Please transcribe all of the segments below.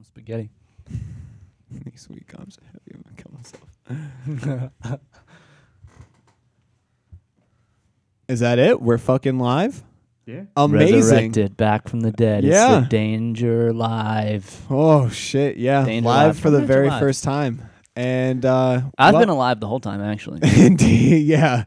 I'm spaghetti. These sweet comes heavy. I'm gonna kill myself. Is that it? We're fucking live? Yeah. Amazing. Resurrected, back from the dead. Yeah. It's the Danger Live. Oh shit, yeah. Danger live Live. for the Danger very Live. first time. And I've been alive the whole time, actually. Indeed, yeah.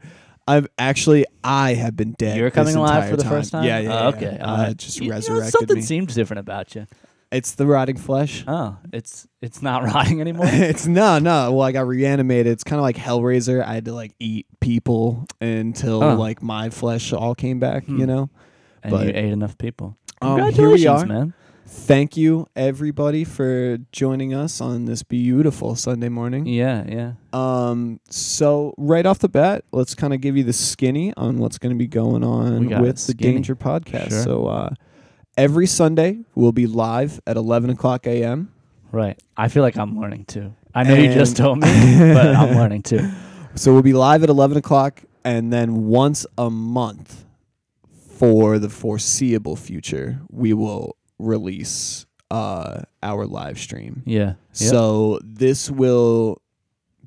I have been dead. You're coming this alive entire for the first time? Yeah, yeah. Okay. Just You know, resurrected something me. seems different about you. It's the rotting flesh. Oh, it's not rotting anymore? It's no. Well, I got reanimated. It's kind of like Hellraiser. I had to like eat people until like my flesh all came back. You know. And But, you ate enough people. here Congratulations, we are. man. Thank you, everybody, for joining us on this beautiful Sunday morning. Yeah, yeah. So right off the bat, let's kind of give you the skinny on what's going to be going on We got with it, the skinny. Danger Podcast. Sure. So every Sunday we'll be live at 11 o'clock a.m. Right. I feel like I'm learning too. I know you And- just told me, but I'm learning too. So we'll be live at 11 o'clock, and then once a month for the foreseeable future, we will release our live stream. Yeah. Yep. So this will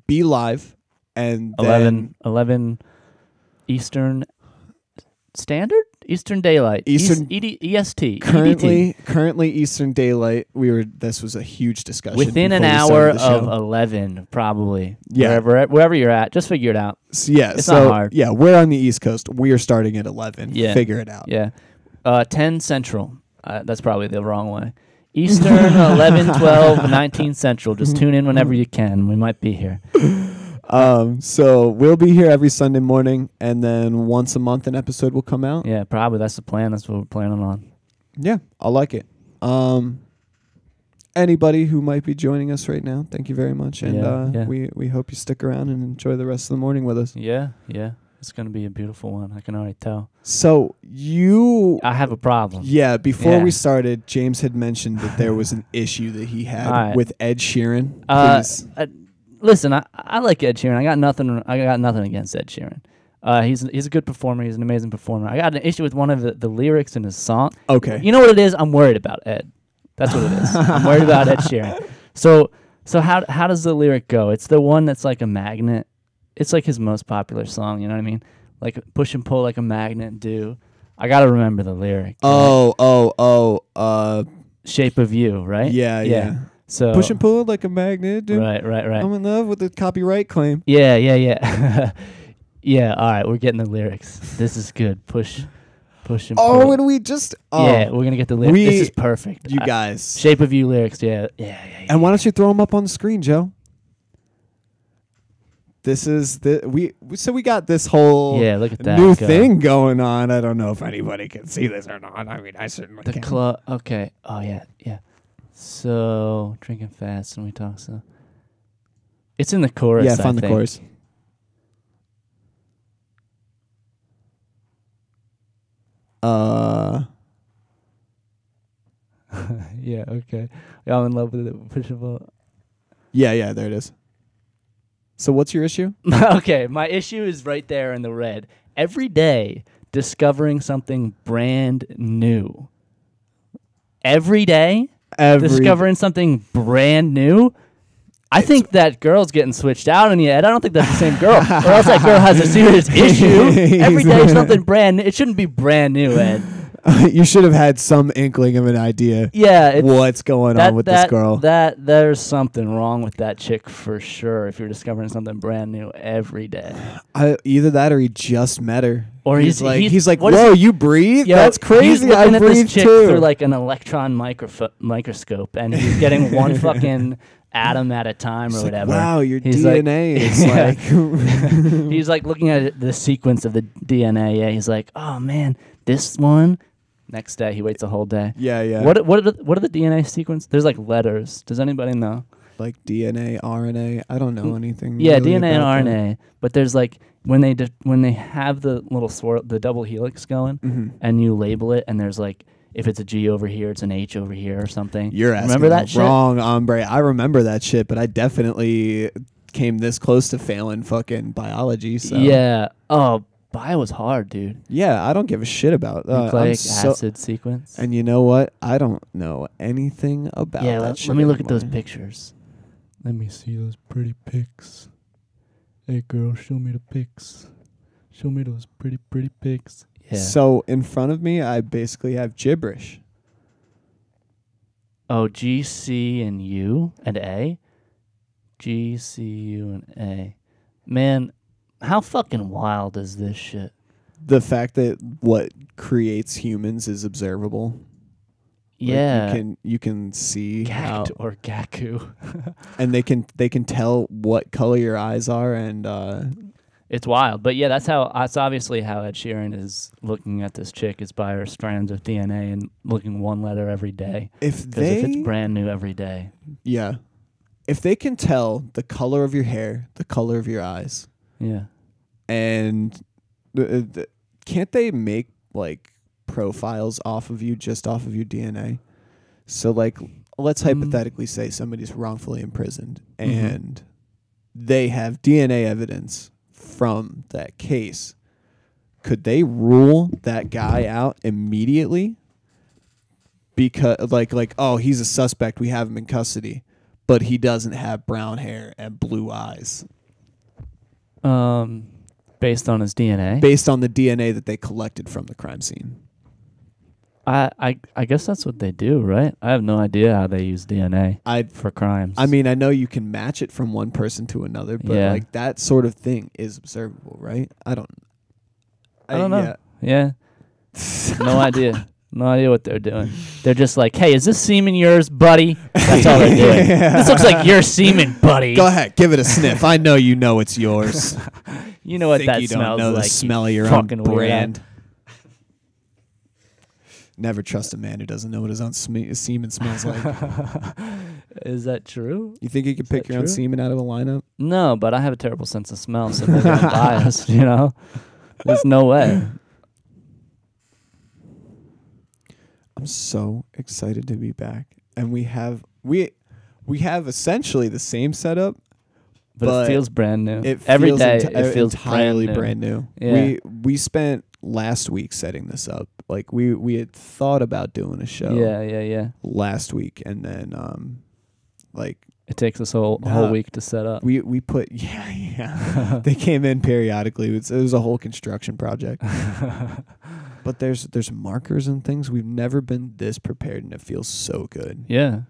be live, and then 11 Eastern Standard? Eastern Daylight. Eastern- EST. currently Eastern Daylight. This was a huge discussion Within an before we hour started the of show. 11, probably. Yeah. Wherever you're at, just figure it out. So, yeah, it's so not hard. yeah, we're on the East Coast. We are starting at 11. Yeah. Figure it out. Yeah. 10 Central. That's probably the wrong way. Eastern, 11, 12, 19 Central. Just tune in whenever you can. We might be here. So we'll be here every Sunday morning, and then once a month an episode will come out. Yeah, probably. That's the plan. That's what we're planning on. Yeah, I like it. Anybody who might be joining us right now, thank you very much, and Yeah. we hope you stick around and enjoy the rest of the morning with us. Yeah, yeah. It's going to be a beautiful one. I can already tell. So I have a problem. Yeah, before Yeah. we started, James had mentioned that there was an issue that he had All right. with Ed Sheeran. Please. Listen, I like Ed Sheeran. I got nothing against Ed Sheeran. He's a good performer. He's an amazing performer. I got an issue with one of the lyrics in his song. Okay. You know what it is? I'm worried about Ed. That's what it is. I'm worried about Ed Sheeran. So how does the lyric go? It's the one that's like a magnet. It's like his most popular song. You know what I mean? Like push and pull like a magnet do. I gotta remember the lyric. Shape of You, right? Yeah. So Push and pull like a magnet, dude. Right. I'm in love with the copyright claim. Yeah. Yeah. All right, we're getting the lyrics. This is good. Push and pull. Oh, and we just yeah, we're gonna get the lyrics. This is perfect. You guys. Shape of You lyrics. Yeah. And why don't you throw them up on the screen, Joe? This is we got this whole Yeah, look at that. new go. thing going on. I don't know if anybody can see this or not. I mean, I certainly The can. club. Okay. Oh yeah. So drinking fast and we talk so. It's in the chorus. Yeah, I find the think. chorus. Yeah. Okay. I'm in love with it. Push and pull. Yeah, there it is. So what's your issue? Okay, my issue is right there in the red. Every day, discovering something brand new. Every day, discovering something brand new. I think that girl's getting switched out in the head. I don't think that's the same girl. Or else that girl has a serious issue. Every day, something brand new. It shouldn't be brand new, Ed. You should have had some inkling of an idea. Yeah, What's going on with this girl? There's something wrong with that chick for sure. If you're discovering something brand new every day, Either that or he just met her. or he's like, what is whoa, he- you breathe? Yo, That's crazy. He's looking I at breathe this chick too. through like an electron microscope, and he's getting one fucking atom at a time or He's like, whatever. wow, your He's like- DNA is Yeah. like. He's like looking at the sequence of the DNA. Yeah, he's like, oh man, this one. Next day, he waits a whole day. Yeah. What are the DNA sequence? There's like letters. Does anybody know? Like DNA, RNA. I don't know anything. Yeah, really DNA and about RNA. But there's like when they have the little the double helix going, that. and you label it, and there's like if it's a G over here, it's an H over here or something. You're asking Remember that the shit? wrong hombre. I remember that shit, but I definitely came this close to failing fucking biology. So Yeah. Oh, Bio was hard, dude. Yeah, I don't give a shit about Nucleic acid sequence. And you know what? I don't know anything about that shit. Let me look at those anymore. pictures. Let me see those pretty pics. Hey, girl, show me the pics. Show me those pretty pics. Yeah. So in front of me, I basically have gibberish. Oh, G, C, and U, and A? G, C, U, and A. Man, how fucking wild is this shit? The fact that what creates humans is observable. Yeah. Like you can see how, Gact or Gaku. and they can tell what color your eyes are, and It's wild. But yeah, that's obviously how Ed Sheeran is looking at this chick, is by her strands of DNA and looking one letter every day. if Because if it's brand new every day. if they can tell the color of your hair, the color of your eyes, Yeah. and can't they make like profiles off of you just off of your DNA? So like, let's hypothetically say somebody's wrongfully imprisoned and they have DNA evidence from that case. Could they rule that guy out immediately? Because like, oh, he's a suspect, we have him in custody, but he doesn't have brown hair and blue eyes. Based on his DNA? Based on the DNA that they collected from the crime scene. I guess that's what they do, right? I have no idea how they use DNA for crimes. I mean, I know you can match it from one person to another, but like that sort of thing is observable, right? I don't know. Yeah. No idea. No idea what they're doing. They're just like, hey, is this semen yours, buddy? That's all they're doing. This looks like your semen, buddy. Go ahead, give it a sniff. I know you know it's yours. You know what Think that you smells don't know like. the smell of your own brand. Never trust a man who doesn't know what his own semen smells like. Is that true? You think you could pick your own semen out of a lineup? No, but I have a terrible sense of smell, so maybe I'm biased, you know? There's no way. I'm so excited to be back. And we have essentially the same setup, but it feels brand new. Every day it feels entirely brand new. Yeah. We spent last week setting this up. Like we had thought about doing a show. Yeah. Last week, and then like it takes us a whole week to set up. We put yeah. They came in periodically. It was a whole construction project. But there's markers and things. We've never been this prepared, and it feels so good. Yeah.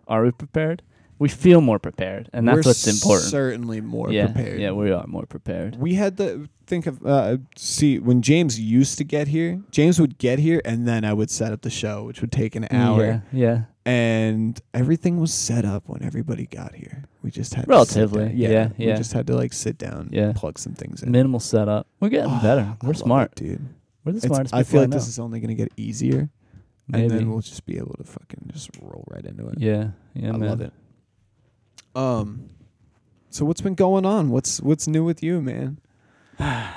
Are we prepared? We feel more prepared, and that's what's important. Certainly more prepared. Yeah, we are more prepared. We had to think of when James used to get here. James would get here, and then I would set up the show, which would take an hour. Yeah. And everything was set up when everybody got here. We just had relatively. To sit down. Yeah. We just had to like sit down, and plug some things in. Minimal setup. We're getting better. We're smart, dude. We're the smartest. I feel like this is only gonna get easier, Maybe. and then we'll just be able to fucking just roll right into it. Yeah, I man. love it. So what's been going on? What's new with you, man?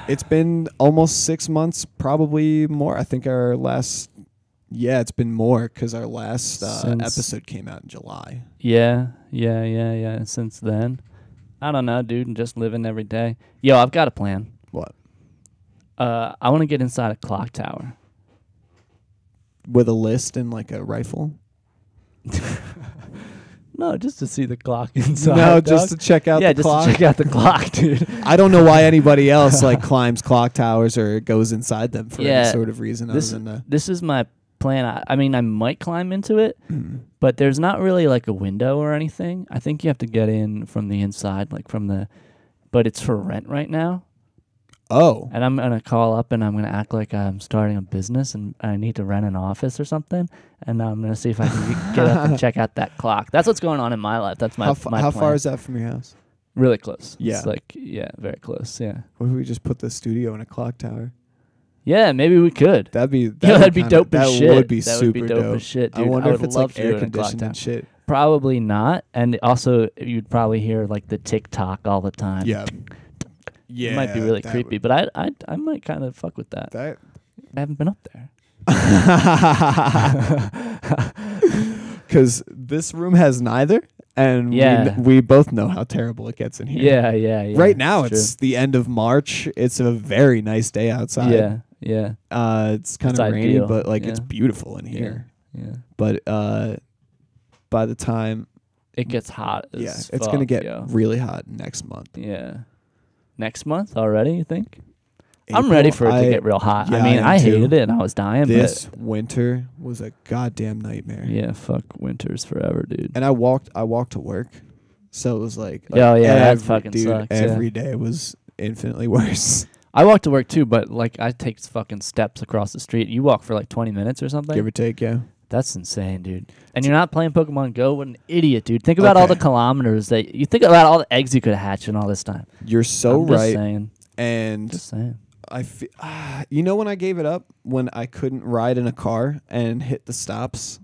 It's been almost 6 months, probably more. I think our last, it's been more because our last episode came out in July. Yeah. Since then, I don't know, dude. I'm just living every day. Yo, I've got a plan. What? I want to get inside a clock tower. With a list and like a rifle? No, just to see the clock inside. No, just to check out the clock. Yeah, just to check out the clock, dude. I don't know why anybody else like climbs clock towers or goes inside them for any sort of reason. This is my plan. I mean, I might climb into it, but there's not really like a window or anything. I think you have to get in from the inside, but it's for rent right now. Oh. And I'm going to call up and I'm going to act like I'm starting a business and I need to rent an office or something. And I'm going to see if I can get up and check out that clock. That's what's going on in my life. That's my plan. How far is that from your house? Really close. Yeah. It's very close. Yeah. What if we just put the studio in a clock tower? Yeah, maybe we could. That'd be dope as shit. That would be that super would be dope dope as shit, dude. I wonder if would it's love like air to do it in a clock conditioned and tower. shit. Probably not. And also, you'd probably hear like the TikTok all the time. Yeah. Yeah. It might be really creepy, but I might kind of fuck with that. I haven't been up there. Because this room has neither, And Yeah. we both know how terrible it gets in here. Yeah. Right now, true. it's the end of March. It's a very nice day outside. Yeah. It's kind It's of rainy, ideal. but like it's Yeah. beautiful in here. Yeah. But by the time, It gets hot. it's Fuck, gonna get yo. really hot next month. Yeah. Next month already, you think? I'm ready for it to get real hot. yeah, I mean, I am I too. hated it and I was dying, This winter was a goddamn nightmare. but yeah, fuck winters forever, dude. And I walked to work, so it was like Oh, yeah, that every- fucking dude, sucks, yeah. Every day was infinitely worse. I walk to work too, but like I take fucking steps across the street. You walk for like 20 minutes or something. Give or take, yeah. That's insane, dude. And you're not playing Pokemon Go. What an idiot, dude. Think about all the Okay. kilometers that you think about all the eggs you could hatch in all this time. You're so I'm just right. saying. And Just saying. you know when I gave it up, when I couldn't ride in a car and hit the stops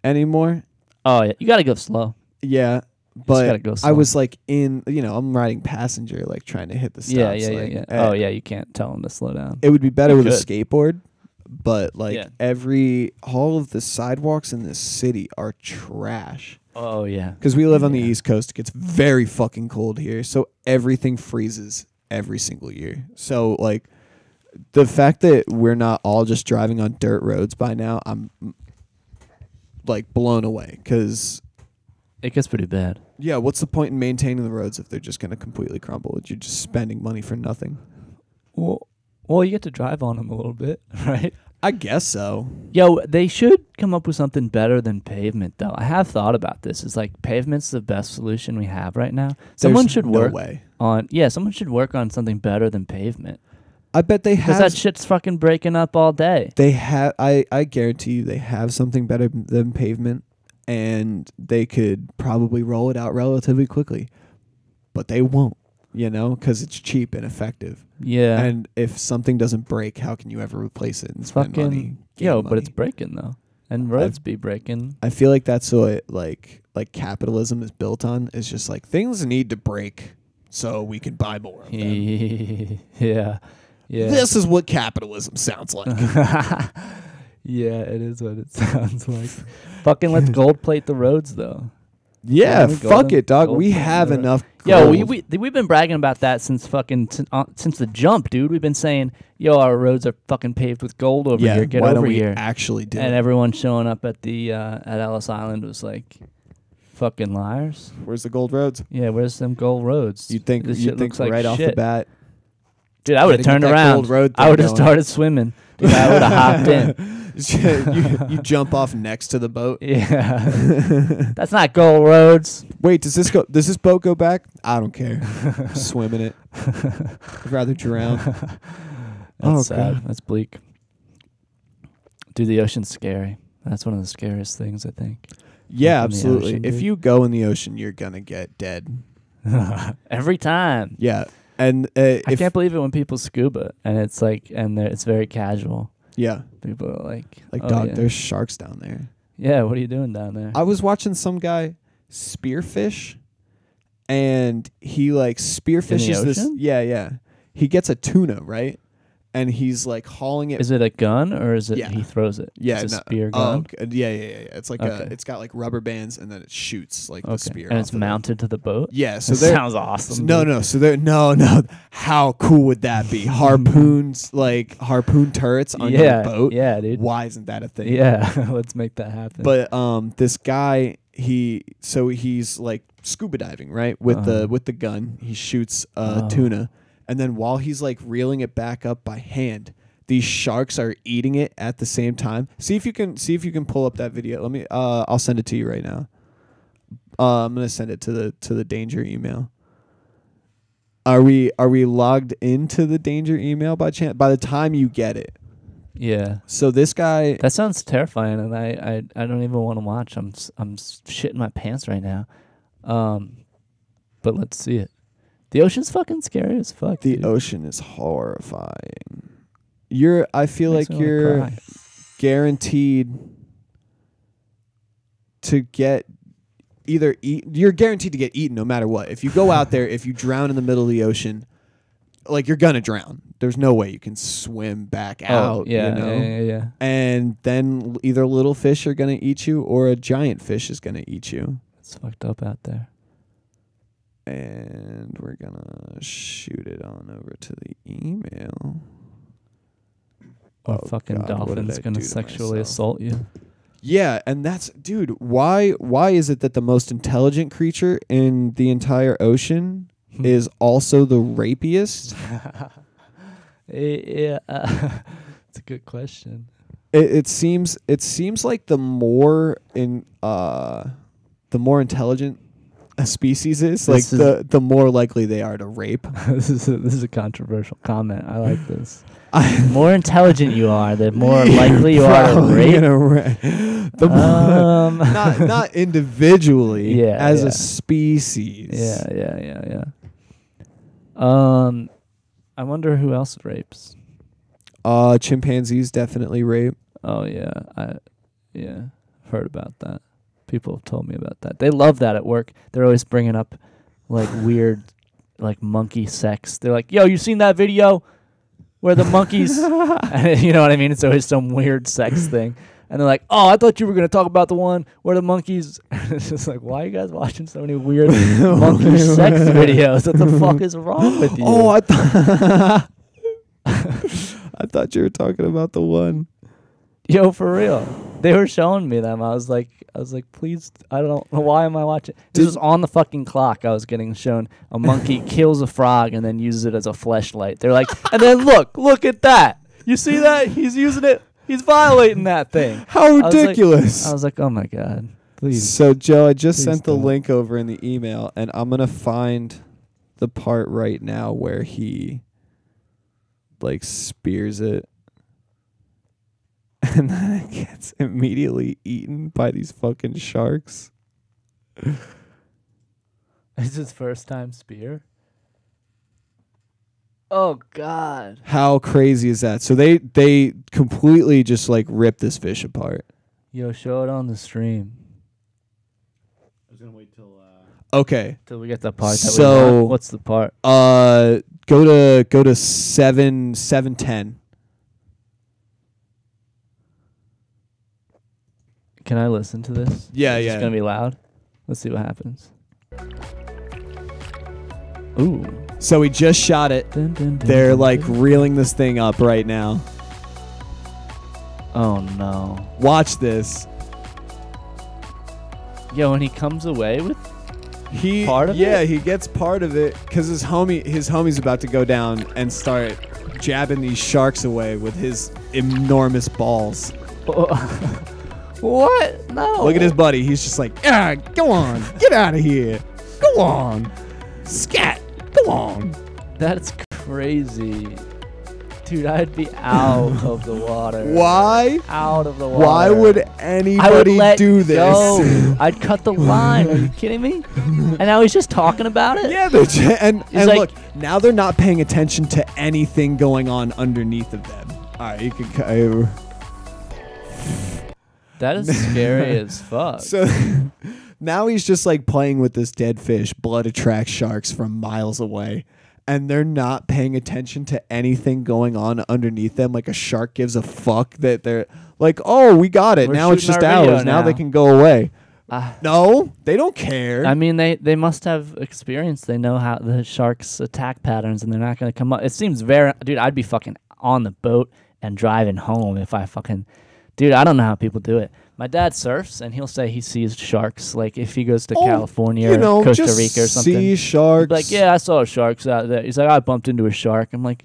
anymore. Oh yeah, you gotta go slow. Yeah, gotta but go I slow. was like I'm riding passenger, like trying to hit the stops. Yeah. Oh yeah, you can't tell them to slow down. It would be better You with a could. skateboard, but like Yeah. all of the sidewalks in this city are trash. Oh yeah. Because we live on the Yeah. East Coast, it gets very fucking cold here, so everything freezes every single year. So like the fact that we're not all just driving on dirt roads by now, I'm like blown away. Because It gets pretty bad. yeah, what's the point in maintaining the roads if they're just going to completely crumble? You're just spending money for nothing. Well, you get to drive on them a little bit, right? I guess so. Yo, they should come up with something better than pavement, though. I have thought about this. It's like pavement's the best solution we have right now. Someone There's should no work way. on someone should work on something better than pavement. I bet they Because have. that shit's fucking breaking up all day. They have. I guarantee you, they have something better than pavement, and they could probably roll it out relatively quickly, but they won't. Because it's cheap and effective. Yeah. And if something doesn't break, how can you ever replace it and spend money? gain but it's money? breaking though. And roads be breaking. I feel like that's what like capitalism is built on. Is just like things need to break so we can buy more of them. Yeah. Yeah. This is what capitalism sounds like. Yeah, it is what it sounds like. Fucking let's gold plate the roads though. Yeah, we fuck golden- it, dog. gold We plate have the road. enough. Yo, gold. we've been bragging about that since fucking since the jump, dude. We've been saying, yo, our roads are fucking paved with gold over yeah, here. Get why over don't we here. actually do And it? everyone showing up at the at Ellis Island was like, fucking liars. Where's the gold roads? Yeah, where's them gold roads? You'd think This shit looks like right off the shit. bat. Dude, I would have Gotta get turned that around. gold road I thing would have going. started swimming. Dude, I would have hopped in. you jump off next to the boat. Yeah. That's not gold roads. Wait, does this boat go back? I don't care. I'm swimming it. I'd rather drown. That's Oh, sad. God. That's bleak. Dude, the ocean's scary. That's one of the scariest things, I think. Yeah, Like in the absolutely. ocean, If dude. you go in the ocean, you're gonna get dead. Every time. Yeah, and I if can't believe it when people scuba and it's like, and it's very casual. yeah, People are like, oh, dog, yeah. there's sharks down there. Yeah, what are you doing down there? I was watching some guy spearfish, and he like spearfishes this. ocean? Yeah. He gets a tuna, right? And he's like hauling it. Is it a gun or is it Yeah. he throws it? Yeah, It's a no- spear Oh, gun. okay. Yeah. It's like Okay. it's got like rubber bands, and then it shoots like the Okay. spear. And off it's of it. mounted to the boat? Yeah, so That there. sounds awesome. No, dude. no. So there. No. How cool would that be? Harpoons, like harpoon turrets on your boat. Yeah, dude. Why isn't that a thing? Yeah, let's make that happen. But this guy, he's like scuba diving, right? With the gun, he shoots tuna, and then while he's like reeling it back up by hand, these sharks are eating it at the same time. See if you can pull up that video. Let me. I'll send it to you right now. I'm gonna send it to the danger email. Are we logged into the danger email by chance? By the time you get it. yeah. So this guy. That sounds terrifying, and I don't even want to watch. I'm shitting my pants right now. But let's see it. The ocean's fucking scary as fuck. The dude. ocean is horrifying. I feel Makes like me wanna you're cry. guaranteed to get you're guaranteed to get eaten no matter what. If you go out there, if you drown in the middle of the ocean, like you're gonna drown. There's no way you can swim back out. Yeah, you know? yeah. And then either little fish are gonna eat you or a giant fish is gonna eat you. It's It's fucked up out there. And we're gonna shoot it on over to the email. Or Oh, fucking God, what did dolphin's I gonna do to sexually myself? assault you. Yeah, and that's why is it that the most intelligent creature in the entire ocean is also the rapiest? Yeah, it's a good question. It seems like the more intelligent a species is, like the more likely they are to rape. This is a controversial comment. I like this. The more intelligent you are, the more likely you are to rape. The more, not individually, Yeah, as yeah. a species. Yeah. I wonder who else rapes. Chimpanzees definitely rape. Oh yeah, I've heard about that. People have told me about that. They love that at work. They're always bringing up like weird, like monkey sex. They're like, "Yo, you seen that video where the monkeys?" You know what I mean? It's always some weird sex thing. And they're like, "Oh, I thought you were gonna talk about the one where the monkeys." It's just like, why are you guys watching so many weird monkey sex videos? What the fuck is wrong with you? Oh, I thought I thought you were talking about the one. Yo, for real. They were showing me them. I was like, please, I don't know, why am I watching? This was on the fucking clock. I was getting shown a monkey kills a frog and then uses it as a fleshlight. They're like, and then look at that. You see that? He's using it. He's violating that thing. How ridiculous. I was like, oh my God, please. So, Joe, I just Please sent the don't. link over in the email, and I'm going to find the part right now where he, like, spears it. And then it gets immediately eaten by these fucking sharks. It's his first time spear. Oh God. How crazy is that? So they completely just, like, rip this fish apart. Yo, show it on the stream. I was gonna wait till. Okay. Till we get the part that So- we want. What's the part? Go to 7:10. Can I listen to this? Yeah, It's yeah. gonna be loud. Let's see what happens. Ooh. So he just shot it. Dun, dun, dun, They're dun, like dun. reeling this thing up right now. Oh no. Watch this. Yo, and he comes away with. He Part of yeah, it? he gets part of it because his homie's about to go down and start jabbing these sharks away with his enormous balls. What? No. Look at his buddy. He's just like, go on, get out of here, go on, scat, go on. That's crazy. Dude, I'd be out of the water. Why? Out of the water. Why would I would anybody let do this? go. I'd cut the line. Are you kidding me? And now he's just talking about it? Yeah, they're and like- look, now they're not paying attention to anything going on underneath of them. All right, you can. That is scary as fuck. So now he's just like playing with this dead fish. Blood attracts sharks from miles away, and they're not paying attention to anything going on underneath them. Like a shark gives a fuck that they're like, oh, we got it. We're Now it's shooting just our video ours. Now they now. can go away. Ah. No, they don't care. I mean, they must have experience. They know how the sharks' attack patterns, and they're not going to come up. It seems very... Dude, I'd be fucking on the boat and driving home if I fucking... Dude, I don't know how people do it. My dad surfs, and he'll say he sees sharks. Like, if he goes to California or Costa just Rica or something. see sharks. He'd be like, yeah, I saw sharks out there. He's like, I bumped into a shark. I'm like,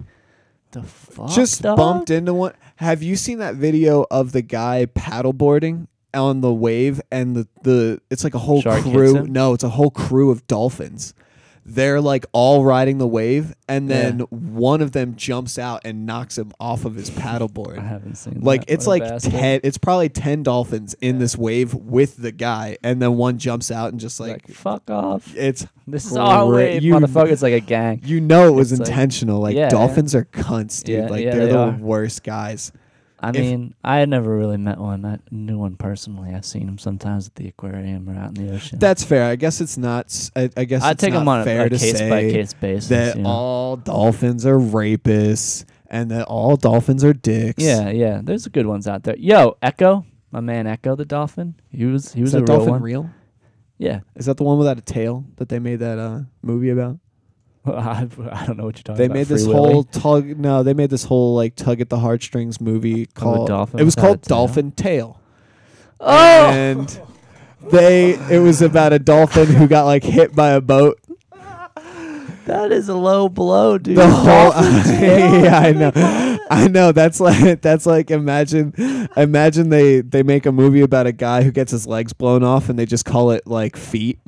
the fuck, Just dog? bumped into one. Have you seen that video of the guy paddleboarding on the wave and the it's like a whole Shark hits crew? him? No, it's a whole crew of dolphins. They're like all riding the wave, and then one of them jumps out and knocks him off of his I paddleboard. haven't seen Like that. it's What a like bastard. 10. It's probably 10 dolphins in this wave with the guy, and then one jumps out and just like fuck off. it's. This is our great. wave, You- motherfucker. It's like a gang. You know it was It's like- intentional. Like Yeah, dolphins are cunts, dude. Yeah, like yeah, they're they the are. worst guys. I mean, I had never really met one. I knew one personally. I've seen him sometimes at the aquarium or out in the ocean. That's fair. I guess it's not. I guess I'd it's take not them on fair a to case say by case basis. that you know? all dolphins are rapists and that all dolphins are dicks. Yeah. There's good ones out there. Yo, Echo, my man Echo the dolphin. He was Is a that real dolphin one. real? Yeah. Is that the one without a tail that they made that movie about? Well, I don't know what you're talking They about. made this Free whole Willy? they made this whole like tug at the heartstrings movie called dolphin it was without a called tail? Dolphin Tail. Oh! And it was about a dolphin who got like hit by a boat. That is a low blow, dude. The whole Dolphin tail? yeah, I know. That's like imagine they make a movie about a guy who gets his legs blown off and they just call it like feet.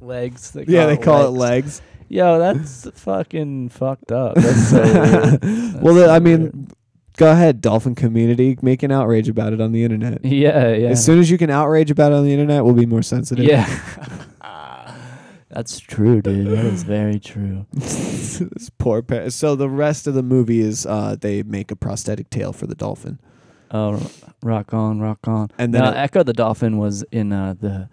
Legs. They Yeah, they call it legs. Yo, that's fucking fucked up. That's so weird. That's Well, so I mean, weird. go ahead, dolphin community, make an outrage about it on the internet. Yeah, yeah. As soon as you can outrage about it on the internet, we'll be more sensitive. Yeah. That's true, dude. That is very true. This poor so the rest of the movie is they make a prosthetic tail for the dolphin. Oh, rock on, rock on. And then now, it- Echo the Dolphin was in the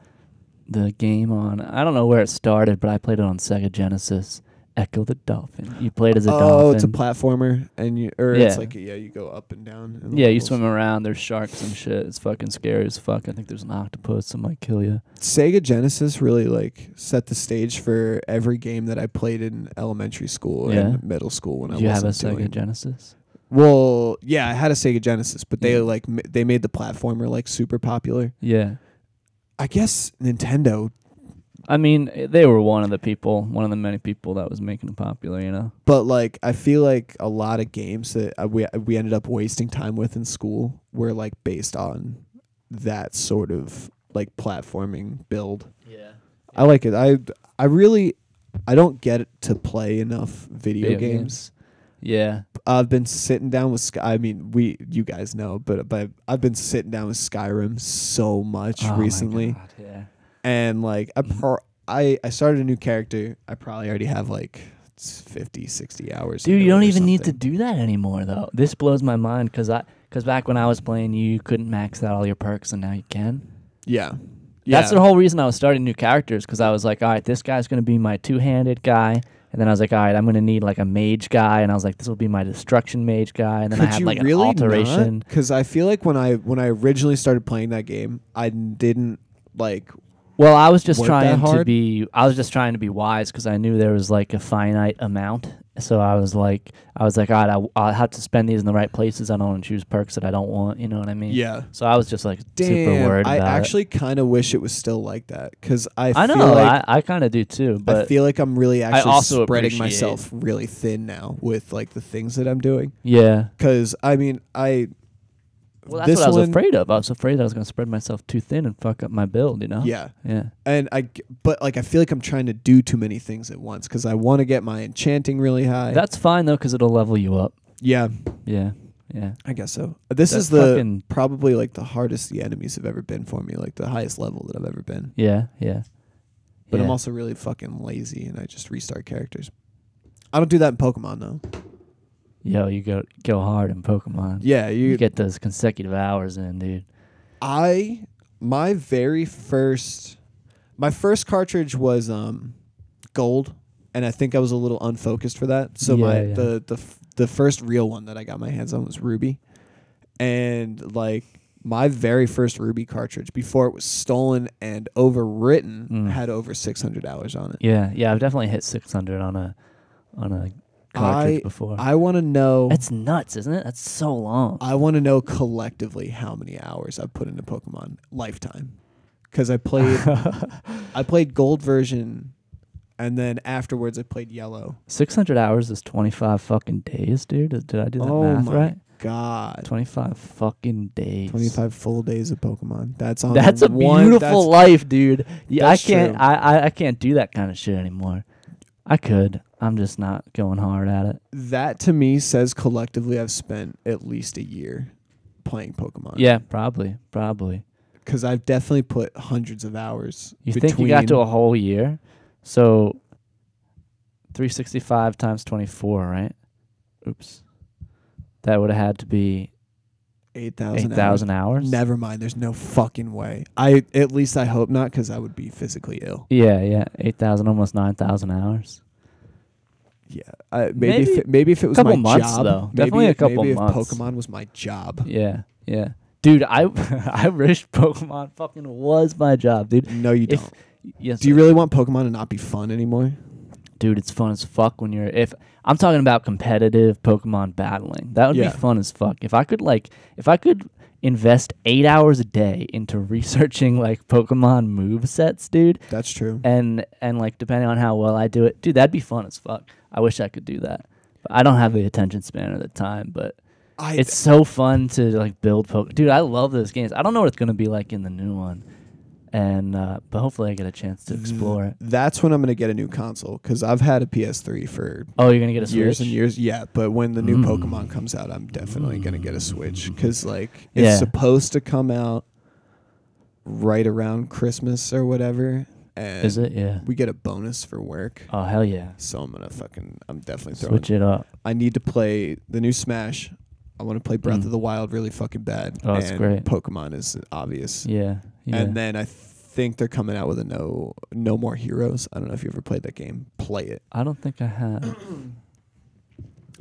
game on. I don't know where it started, but I played it on Sega Genesis. Echo the Dolphin. You played as a dolphin. Oh, it's a platformer, and it's Yeah. like you go up and down. in the Yeah, you levels. swim around. There's sharks and shit. It's fucking scary as fuck. I think there's an octopus that might kill you. Sega Genesis really like set the stage for every game that I played in elementary school Yeah? and middle school when Did I you have a wasn't Sega doing. Genesis? Well, yeah, I had a Sega Genesis, but they Yeah. like they made the platformer like super popular. Yeah. I guess Nintendo, I mean, they were one of the many people that was making it popular, you know? but like I feel like a lot of games that we ended up wasting time with in school were like based on that sort of like platforming build. Yeah. I like it. I don't get to play enough video games. Yeah. I've been sitting down with you guys know, but I've been sitting down with Skyrim so much Oh my recently. God, yeah. And like I started a new character. I probably already have like 50, 60 hours. Dude, into you it don't or even need to something. do that anymore, though. This blows my mind because back when I was playing, you couldn't max out all your perks, and now you can. Yeah. That's the whole reason I was starting new characters, because I was like, all right, this guy's going to be my two-handed guy. And then I was like, all right, I'm going to need like a mage guy. And I was like, this will be my destruction mage guy. And then I had like an alteration. Because I feel like when I originally started playing that game, I didn't like. Well, I was just Work that trying to hard? be wise because I knew there was like a finite amount. So I was like, all right, I'll have to spend these in the right places. I don't want to choose perks that I don't want. You know what I mean? Yeah. So I was just like super Damn. worried I about it. actually kind of wish it was still like that because I know, feel like I kind of do too. But I feel like I'm really actually also spreading appreciate- myself really thin now with like the things that I'm doing. yeah. Because I mean, Well, that's this what I was one- afraid of. I was afraid that I was going to spread myself too thin and fuck up my build, you know? yeah. Yeah. And but like I feel like I'm trying to do too many things at once because I want to get my enchanting really high. That's fine, though, because it'll level you up. yeah, Yeah. Yeah. I guess so. This That is the fucking- probably like the hardest the enemies have ever been for me, like the highest level that I've ever been. Yeah. Yeah. But yeah. I'm also really fucking lazy and I just restart characters. I don't do that in Pokemon though. Yo, you go hard in Pokemon. Yeah, You get those consecutive hours in, dude. my first cartridge was gold, and I think I was a little unfocused for that. So Yeah. the first real one that I got my hands on was Ruby, and like my very first Ruby cartridge before it was stolen and overwritten had over 600 hours on it. Yeah. Yeah. I've definitely hit 600 on a cartridge before. I want to know. That's nuts, isn't it? That's so long. I want to know collectively how many hours I've put into Pokemon lifetime, because I played gold version, and then afterwards I played yellow. 600 hours is 25 fucking days, dude. Did I do that Oh math my right? God, 25 fucking days. 25 full days of Pokemon. That's on. That's a beautiful life, dude. Yeah, That's I can't. true. I can't do that kind of shit anymore. I could. I'm just not going hard at it. That to me says collectively I've spent at least a year playing Pokemon. Yeah, probably. because I've definitely put hundreds of hours. You think you got to a whole year? So 365 times 24, right? Oops. That would have had to be 8,000 hours. Never mind. There's no fucking way. At least I hope not, because I would be physically ill. Yeah, 8,000, almost 9,000 hours. Yeah, Maybe maybe if it was couple my months, job, though. maybe, Definitely a couple maybe months. if Pokemon was my job. Yeah. Dude, I I wish Pokemon fucking was my job, dude. No, you If- don't. Yes. Do you really want Pokemon to not be fun anymore? Dude, it's fun as fuck when you're if I'm talking about competitive Pokemon battling. That would Yeah. be fun as fuck. If I could invest 8 hours a day into researching like Pokemon move sets, dude, That's true. and like depending on how well I do it, dude, that'd be fun as fuck. I wish I could do that. But I don't have the attention span at the time, but it's so fun to like build Dude, I love those games. I don't know what it's going to be like in the new one. And but hopefully I get a chance to explore it. That's when I'm going to get a new console because I've had a PS3 for Oh, you're going to get a Switch? years and years. Yeah, but when the new Pokemon comes out, I'm definitely going to get a Switch because like it's Yeah. supposed to come out right around Christmas or whatever. And Is it? Yeah. we get a bonus for work. Oh, hell yeah. So I'm definitely throwing. Switch it up. I need to play the new Smash. I want to play Breath of the Wild really fucking bad. Oh, it's and great. Pokemon is obvious. Yeah. Yeah. And then I think they're coming out with a no more heroes. I don't know if you ever played that game. Play it. I don't think I have.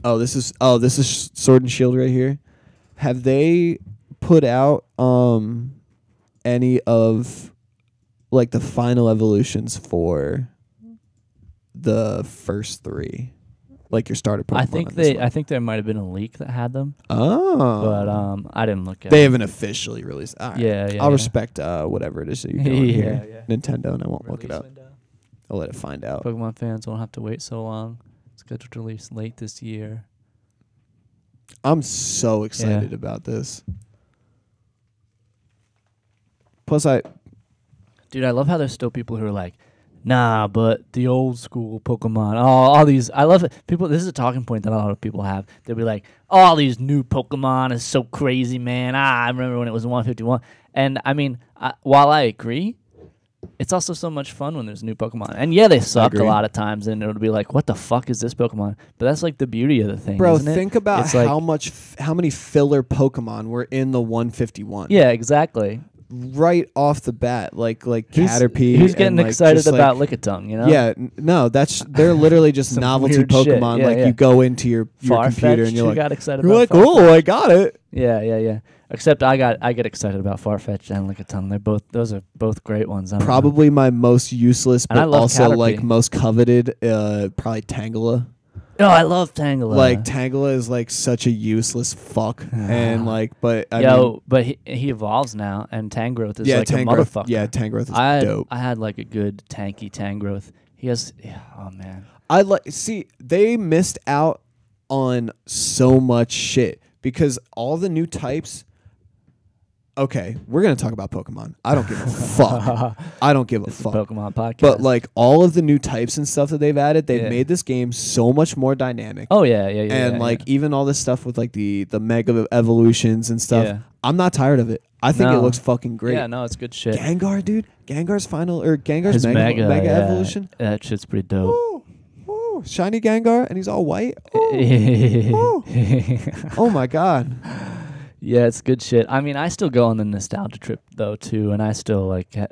This is Sword and Shield right here. Have they put out any of like the final evolutions for the first 3? Like your starter Pokemon. I think there might have been a leak that had them, Oh. but I didn't look at They it. haven't officially released. All right. Yeah, yeah. I'll yeah. respect whatever it is that you're doing Yeah, here. yeah. Nintendo, and I won't look it Release up. window. I'll let it find out. Pokemon fans won't have to wait so long. Scheduled to release late this year. I'm so excited about this. Plus, Dude, I love how there's still people who are like, nah, but the old school Pokemon, all these, I love it. People, this is a talking point that a lot of people have. They'll be like, all these new Pokemon is so crazy, man. I remember when it was 151. And I mean, while I agree, it's also so much fun when there's new Pokemon. And yeah, they suck a agree. lot of times, and it'll be like, what the fuck is this Pokemon? But that's like the beauty of the thing, bro, isn't it? think about It's like- how many filler Pokemon were in the 151. Yeah, exactly. Right off the bat, like Who's Caterpie. Who's and, getting like, excited just, about like, Lickitung, you know? Yeah, no, they're literally just Some novelty weird shit. Pokemon. Yeah, like yeah. you go into your computer Farfetch'd, and you're who like, got excited you're about like, Farfetch'd? oh, I got it. Yeah. Except I get excited about Farfetch'd and Lickitung. Those are both great ones. I don't know. Probably my most useless, And I but love also Caterpie. like most coveted. Probably Tangela. Oh, I love Tangela. Like Tangela is like such a useless fuck, and like, but I mean, but he evolves now, and Tangrowth is yeah, like Tangrowth. a motherfucker. Yeah, Tangrowth is dope. I had like a good tanky Tangrowth. He has. Yeah, oh man. They missed out on so much shit because all the new types. Okay, we're gonna talk about Pokemon. I don't give a fuck. I don't give a It's a fuck. Pokemon podcast. But like all of the new types and stuff that they've added, they've Yeah. made this game so much more dynamic. oh yeah. And like even all this stuff with like the mega evolutions and stuff. Yeah. I'm not tired of it. I think it No. looks fucking great. Yeah, no, it's good shit. Gengar, dude. Gengar's Gengar's His mega yeah. evolution. That shit's pretty dope. Woo, woo. Shiny Gengar, and he's all white. Ooh, oh my god. Yeah, it's good shit. I mean, I still go on the nostalgia trip though too, and I still like the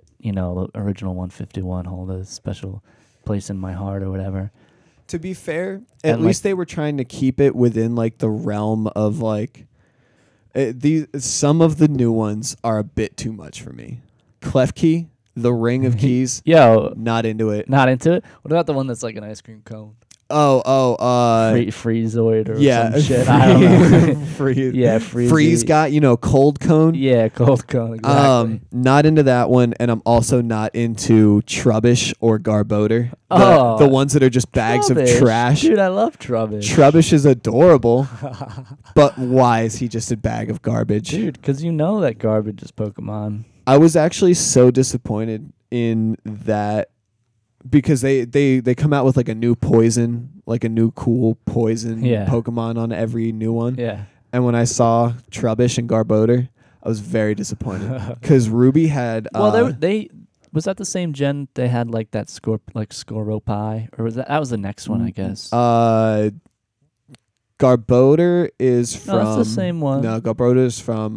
original 151 hold a special place in my heart or whatever. To be fair, at And, least they were trying to keep it within like the realm of like some of the new ones are a bit too much for me. Klefki, the Ring of Keys, Yo, not into it. not into it. What about the one that's like an ice cream cone? Freezoid or yeah, some shit. I don't know. Freeze. Yeah, Freezy. Freeze got cold cone. Yeah, cold cone. Exactly. Not into that one, and I'm also not into Trubbish or Garbodor. Oh, The ones that are just bags Trubbish. of trash. Dude, I love Trubbish. Trubbish is adorable, but why is he just a bag of garbage? Dude, because you know that garbage is Pokemon. I was actually so disappointed in that because they come out with like a new poison, like a new cool poison Yeah. Pokemon on every new one. Yeah. And when I saw Trubbish and Garbodor, I was very disappointed because Ruby had. Well, they was that the same gen they had like that Scoropie, or was that was the next one, I guess. Garbodor is from. No, that's the same one. No, Garbodor is from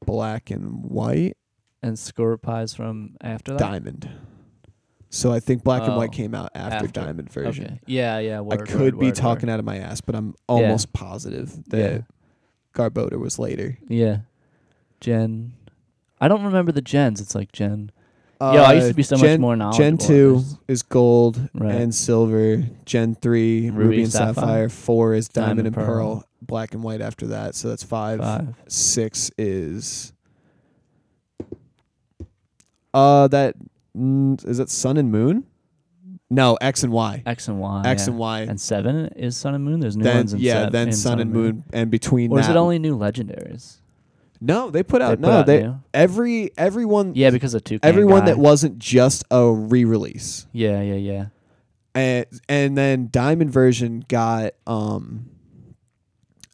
Black and White, And Scoropie's from after that. Diamond. So I think Black and White Oh, came out after Diamond version. Okay. Yeah. I could be talking out of my ass, but I'm almost positive that Garbodor was later. Yeah. Gen. I don't remember the gens. It's like Gen. Yo, I used to be so much more knowledgeable. Gen 2 is gold Right. and silver. Gen 3, Ruby and Sapphire. 4 is Diamond and Pearl. Black and white after that. So that's 5. 6 is... is it Sun and Moon? No, X and Y. X and Y. X yeah. and Y. And 7 is Sun and Moon. There's new Then ones in then in Sun and Moon. And between Or that... is it only new legendaries? No, they put out... new. Everyone... Yeah, because of 2K. Everyone that wasn't just a re-release. Yeah. And then Diamond version got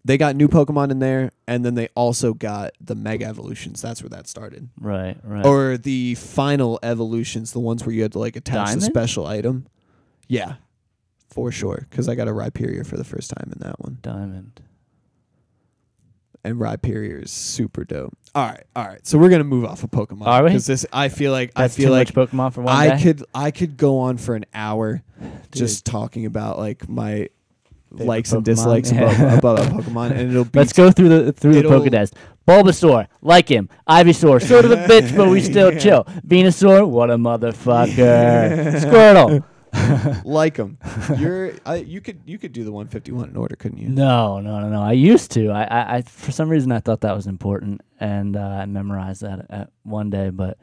they got new Pokemon in there, and then they also got the Mega Evolutions. That's where that started. Right. Or the final evolutions, the ones where you had to like attach Diamond? the special item. Yeah, for sure. Because I got a Rhyperior for the first time in that one. Diamond. And Rhyperior is super dope. All right. So we're gonna move off of Pokemon. Are we? Because I feel like Too much Pokemon for one day? I could go on for an hour just talking about like my Favorite likes and Pokemon? dislikes Yeah. about Pokemon, and it'll be Let's go through the Pokedex. Bulbasaur, like him. Ivysaur, sort of a bitch, but we still chill. Venusaur, what a motherfucker. Squirtle. like them. You could do the 151 in order, couldn't you? No. I used to. I for some reason I thought that was important, and I memorized that at one day. But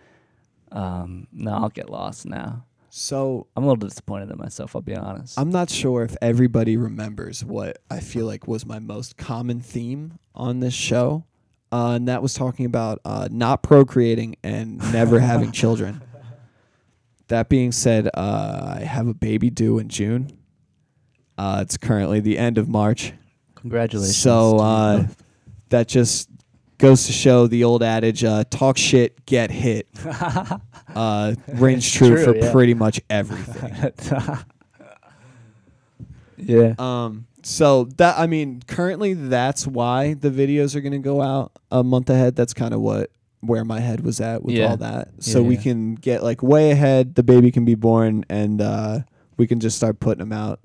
no, I'll get lost now. So I'm a little disappointed in myself. I'll be honest. I'm not sure if everybody remembers what I feel like was my most common theme on this show, and that was talking about not procreating and never having children. That being said, I have a baby due in June. It's currently the end of March. Congratulations. So that just goes to show the old adage, talk shit, get hit. Rings true for yeah. pretty much everything. Yeah. So that, I mean, currently that's why the videos are going to go out a month ahead. That's kind of where my head was at with all that. So we can get like way ahead. The baby can be born, and we can just start putting them out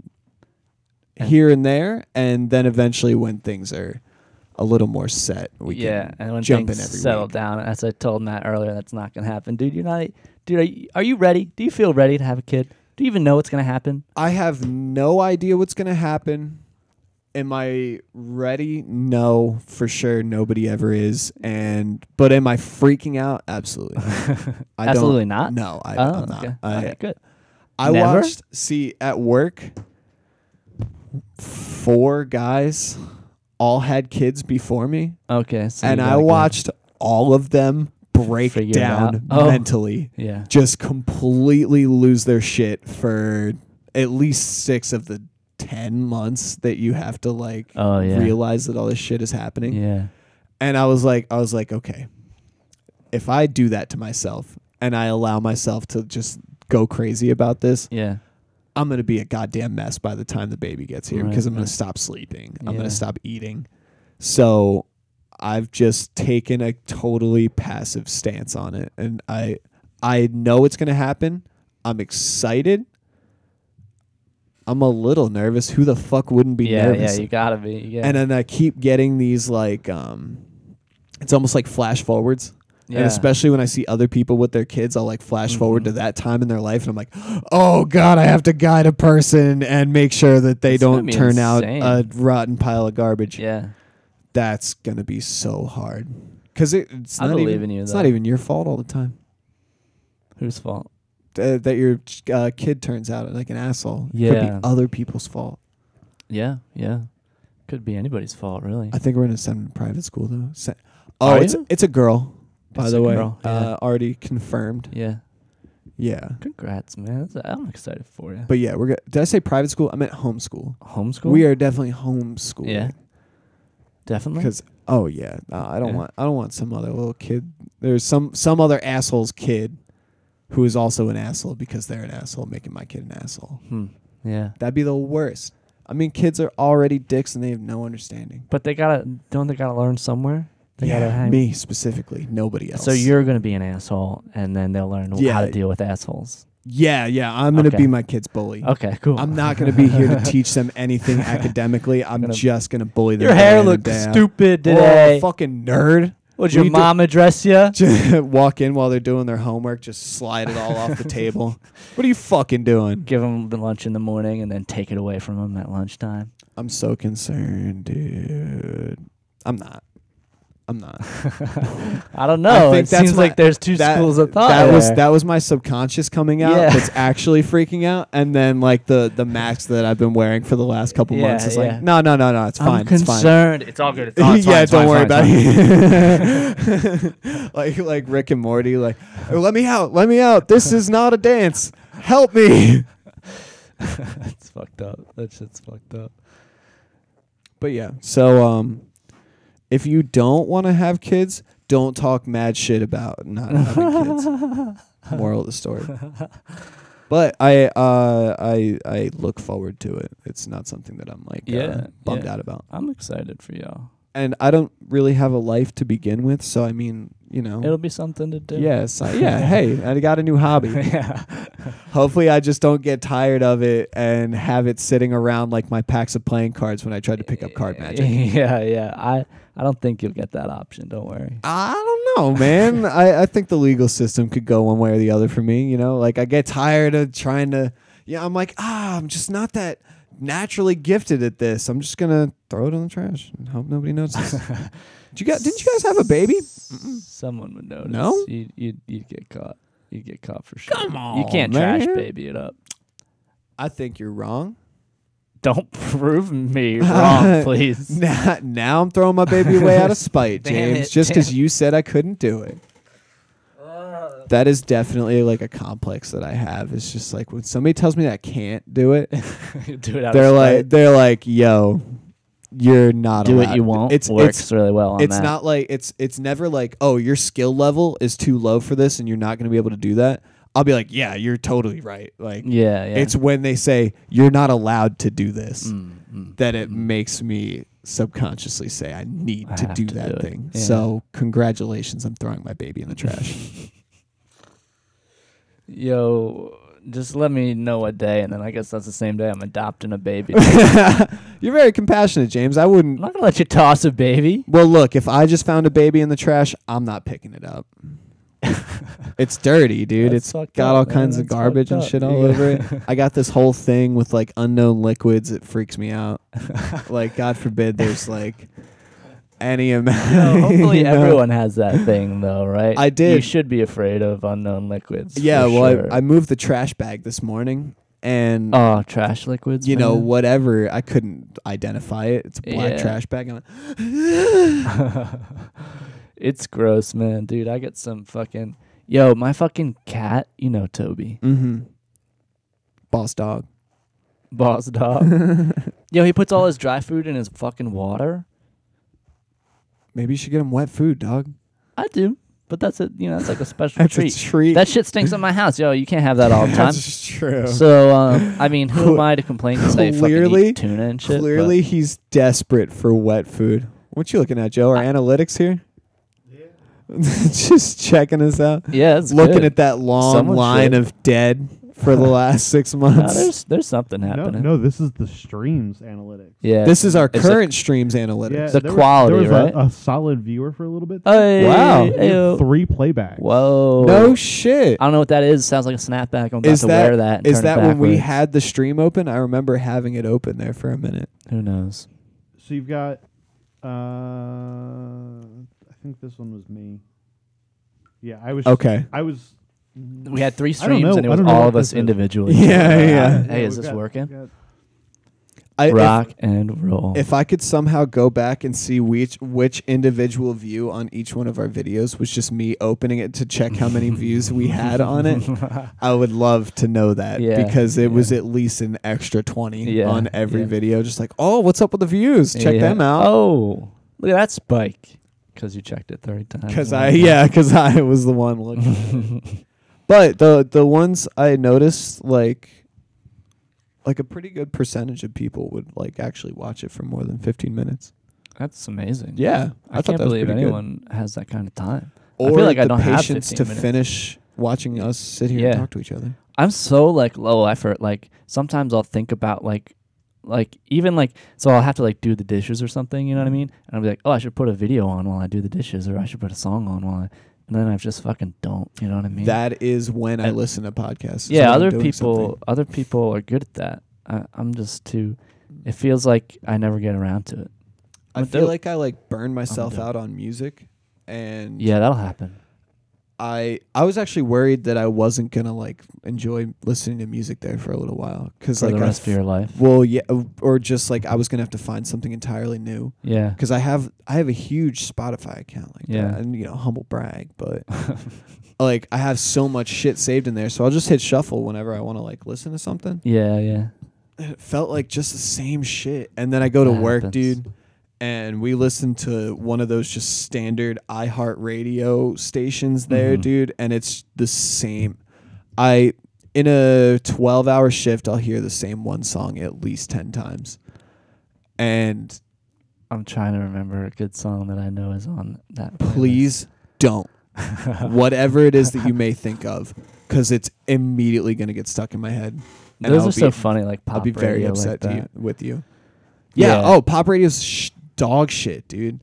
here and there. And then eventually when things are a little more set, we can and when jump things in every settle week. down, as I told Matt earlier, that's not going to happen. Dude, are you ready? Do you feel ready to have a kid? Do you even know what's going to happen? I have no idea what's going to happen. Am I ready? No, for sure. Nobody ever is. But am I freaking out? Absolutely. Absolutely not? No, I'm not. Okay. Okay, good. I Never? watched, at work, 4 guys all had kids before me. Okay. So And you I gotta go. watched all of them break Figure it down out. Oh. mentally. Yeah. Just completely lose their shit for at least 6 of the 10 months that you have to realize that all this shit is happening. Yeah. And I was like, okay, if I do that to myself and I allow myself to just go crazy about this, Yeah. I'm going to be a goddamn mess by the time the baby gets here, Right, because I'm going right. to stop sleeping. I'm going Yeah. to stop eating. So I've just taken a totally passive stance on it. And I know it's going to happen. I'm excited. I'm a little nervous. Who the fuck wouldn't be nervous? Yeah, you gotta be. Yeah. And then I keep getting these it's almost like flash forwards. Yeah. And especially when I see other people with their kids, I'll like flash forward to that time in their life, and I'm like, oh God, I have to guide a person and make sure that they It's gonna don't be turn out insane. a rotten pile of garbage. Yeah. That's gonna be so hard. Because it's I not believe even in you, it's though. not even your fault all the time. Whose fault? That your kid turns out like an asshole. Could Yeah. be other people's fault. Yeah. Yeah. Could be anybody's fault, really. I think we're gonna send him to private school though. Are it's you? it's a girl, by It's the a way. girl, yeah. Already confirmed. Yeah. Yeah. Congrats, man. I'm excited for you. But yeah, we're good. Did I say private school? I meant homeschool. Homeschool? We are definitely homeschooling. Yeah. Definitely. Because I don't Yeah. want some other little kid. There's some other asshole's kid who is also an asshole because they're an asshole making my kid an asshole. Yeah. That'd be the worst. I mean, kids are already dicks and they have no understanding. But they gotta learn somewhere? They gotta hang. Me specifically, nobody else. So you're gonna be an asshole, and then they'll learn how Yeah. to deal with assholes. Yeah, I'm gonna Okay. be my kid's bully. Okay, cool. I'm not gonna be here to teach them anything academically. I'm just gonna bully them. Your hair day in and looks day out. stupid Oh, today. fucking nerd. Would What your do you do? mom address you? Walk in while they're doing their homework, just slide it all off the table. What are you fucking doing? Give them the lunch in the morning and then take it away from them at lunchtime. I'm so concerned, dude. I'm not. I don't know. think It that's seems my- like there's two schools of thought. That was my subconscious coming out. Yeah. That's actually freaking out, and then like the mask that I've been wearing for the last couple Yeah, months is yeah. like no, it's fine. I'm concerned. It's all good. It's It's fine. all, Yeah, it's fine, don't worry it's about fine, it. like Rick and Morty, like let me out. This is not a dance. Help me. It's fucked up. That shit's fucked up. But yeah, so if you don't want to have kids, don't talk mad shit about not having kids. Moral of the story. But I look forward to it. It's not something that I'm like bummed out about. I'm excited for y'all. And I don't really have a life to begin with, so I mean, you know. It'll be something to do. Yes. Hey, I got a new hobby. Yeah. Hopefully I just don't get tired of it and have it sitting around like my packs of playing cards when I tried to pick up card magic. Yeah. I don't think you'll get that option. Don't worry. I don't know, man. I think the legal system could go one way or the other for me. You know, like I get tired of trying to. Yeah, I'm like, I'm just not that naturally gifted at this. I'm just gonna throw it in the trash and hope nobody notices. Didn't you guys have a baby? Someone would notice. No? You'd get caught. You'd get caught for sure. Come on, You can't man. trash baby it up. I think you're wrong. Don't prove me wrong, please. Now I'm throwing my baby away out of spite, Damn James, it, just because damn. you said I couldn't do it. That is definitely like a complex that I have. It's just like when somebody tells me that I can't do it, Do it out they're of like, spite. yo, you're not Do allowed. what you won't. It's Works really well on it's that. not like it's never like, oh, your skill level is too low for this and you're not going to be able to do that. I'll be like, yeah, you're totally right. Like, Yeah. it's when they say you're not allowed to do this Mm. that it makes me subconsciously say I need I to have do to that do it. thing. Yeah. So congratulations, I'm throwing my baby in the trash. Yo, just let me know what day, and then I guess that's the same day I'm adopting a baby. You're very compassionate, James. I I'm wouldn't. not gonna let you toss a baby. Well, look, if I just found a baby in the trash, I'm not picking it up. It's dirty, dude. That's It's fucked got up, all man. kinds of That's garbage fucked and up. shit all Yeah. over it. I got this whole thing with like unknown liquids. It freaks me out. Like, God forbid there's like any amount. No, hopefully you know? everyone has that thing, though, right? I did. You should be afraid of unknown liquids. Yeah, for well, sure. I moved the trash bag this morning and Oh, trash liquids. you know, man. whatever, I couldn't identify it. It's a black Yeah. trash bag. I'm like, It's gross, man, dude. I get some fucking. Yo, my fucking cat. You know Toby, boss dog. boss dog. Yo, he puts all his dry food in his fucking water. Maybe you should get him wet food, dog. I do, but that's a that's like a special That's treat. a treat. That shit stinks in my house. Yo, you can't have that all the time. That's true. So, I mean, who am I to complain because I fucking Clearly- eat tuna and shit? Clearly, he's desperate for wet food. What you looking at, Joe? Our analytics here? Just checking us out. But, yeah, it's Looking good. at that long Someone line should. of dead for the last 6 Nah, months. there's something happening. No, this is the streams analytics. Yeah, This is our It's a- current streams analytics. The there quality, was, there was right? a solid viewer for a little bit. Hey, Wow. We had ayo. 3 playbacks. Whoa. No shit. I don't know what that is. Sounds like a snapback. I'm about Is to that wear that. And is turn that it when we backwards. had the stream open? I remember having it open there for a minute. Who knows? So you've got, I think this one was me. Yeah, I was. Okay. I was. We had 3 I don't streams, know- and it I was don't know all what of us this is. individually. Yeah. Hey, is we've this got- working? we've got- Rock and roll. If I could somehow go back and see which individual view on each one of our videos was just me opening it to check how many views we had on it, I would love to know that Yeah, because it was at least an extra 20 Yeah, on every yeah. video. Just like, oh, what's up with the views? Check Yeah. them out. Oh, look at that spike. Because you checked it 30 times. Because I was the one looking. at it. But the ones I noticed, like a pretty good percentage of people would like actually watch it for more than 15 minutes. That's amazing. Yeah, I thought can't that was believe pretty good. anyone has that kind of time. Or I feel like I the don't have patience 15 to minutes. finish watching us sit here Yeah. and talk to each other. I'm so like low effort. Like sometimes I'll think about like like even like so I'll have to like do the dishes or something, you know what I mean? And I'll be like, oh, I should put a video on while I do the dishes, or I should put a song on while I, and then I just fucking don't, you know what I mean? That is when I And- listen to podcasts. is yeah, when I'm doing something. other people are good at that. I'm just too. It feels like I never get around to it. I I'm feel dope. like I like burn myself dope. out on music, and Yeah, that'll happen. I was actually worried that I wasn't gonna like enjoy listening to music there for a little while because For like the rest of your life. well, yeah, or just like I was gonna have to find something entirely new Yeah. because I have a huge Spotify account like Yeah. that, and humble brag, but like I have so much shit saved in there, so I'll just hit shuffle whenever I want to like listen to something. Yeah, yeah. And it felt like just the same shit, and then I go to That work, happens. dude. And we listen to one of those just standard iHeartRadio stations there, Mhm. dude. And it's the same. In a 12-hour shift, I'll hear the same one song at least 10 times. And I'm trying to remember a good song that I know is on that. playlist. please don't. Whatever it is that you may think of, because it's immediately going to get stuck in my head. And Those I'll are so funny, like pop I'll be very radio upset like that. with you. Yeah. Yeah. Oh, pop radio's dog shit, dude.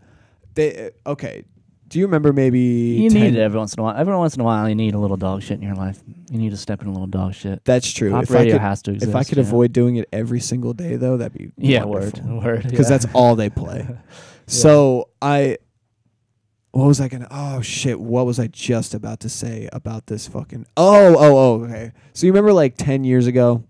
Okay. Do you remember maybe You 10 need it every once in a while. Every once in a while, you need a little dog shit in your life. You need to step in a little dog shit. That's true. Pop If radio I could, has to exist. if I could you know? avoid doing it every single day, though, that'd be Yeah, wonderful. word. Because yeah. that's all they play. So what was I gonna? Oh shit! What was I just about to say about this fucking? Oh. Okay. So you remember like 10 years ago,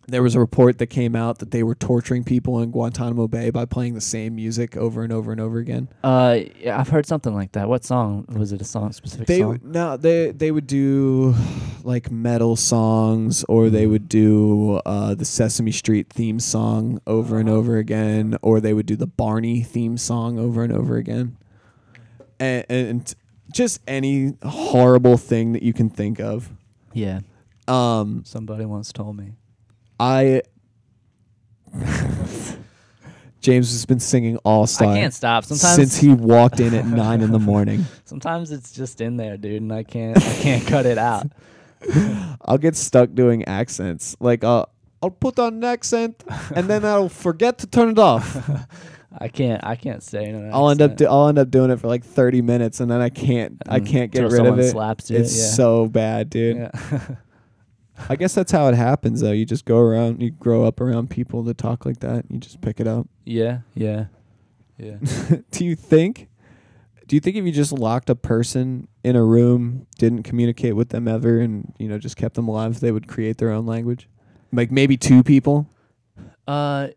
there was a report that came out that they were torturing people in Guantanamo Bay by playing the same music over and over and over again. Yeah, I've heard something like that. What song was it? A specific song? They would do like metal songs, or they would do the Sesame Street theme song over and over again, or they would do the Barney theme song over and over again, and just any horrible thing that you can think of. Yeah. Um, Somebody once told me. James has been singing all star. I can't stop. Sometimes since he walked in at 9 in the morning. Sometimes it's just in there, dude, and I can't cut it out. I'll get stuck doing accents. Like I'll put on an accent and then I'll forget to turn it off. I can't say it. I'll end up doing it for like 30 minutes and then I can't get Till rid of someone it. slaps you, It's yeah. so bad, dude. Yeah. I guess that's how it happens though. You just you grow up around people that talk like that. You just pick it up. yeah. Do you think if you just locked a person in a room, didn't communicate with them ever, and just kept them alive, they would create their own language? Like maybe two people? I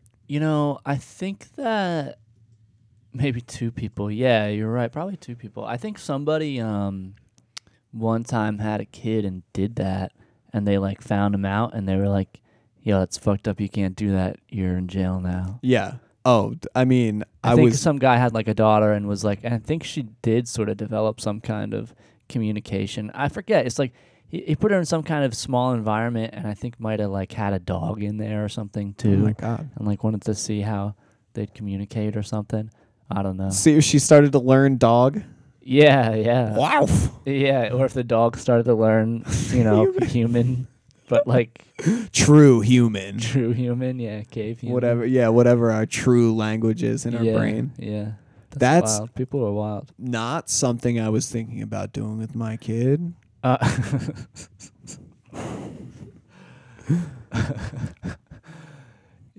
think that maybe two people. Yeah, you're right. Probably two people. I think somebody one time had a kid and did that, and they like found him out, and they were like, "Yo, that's fucked up. You can't do that. You're in jail now." Yeah. Oh, I mean, I think some guy had like a daughter and was like, and I think she did sort of develop some kind of communication. I forget. It's like he put her in some kind of small environment, and I think might have like had a dog in there or something too. Oh my god. And like wanted to see how they'd communicate or something. I don't know. See if she started to learn dog. Yeah. Wow. Yeah, or if the dog started to learn, human, but like True human. true human, yeah, cave human. Whatever our true language is in our brain. Yeah. That's- wild. People are wild. Not something I was thinking about doing with my kid.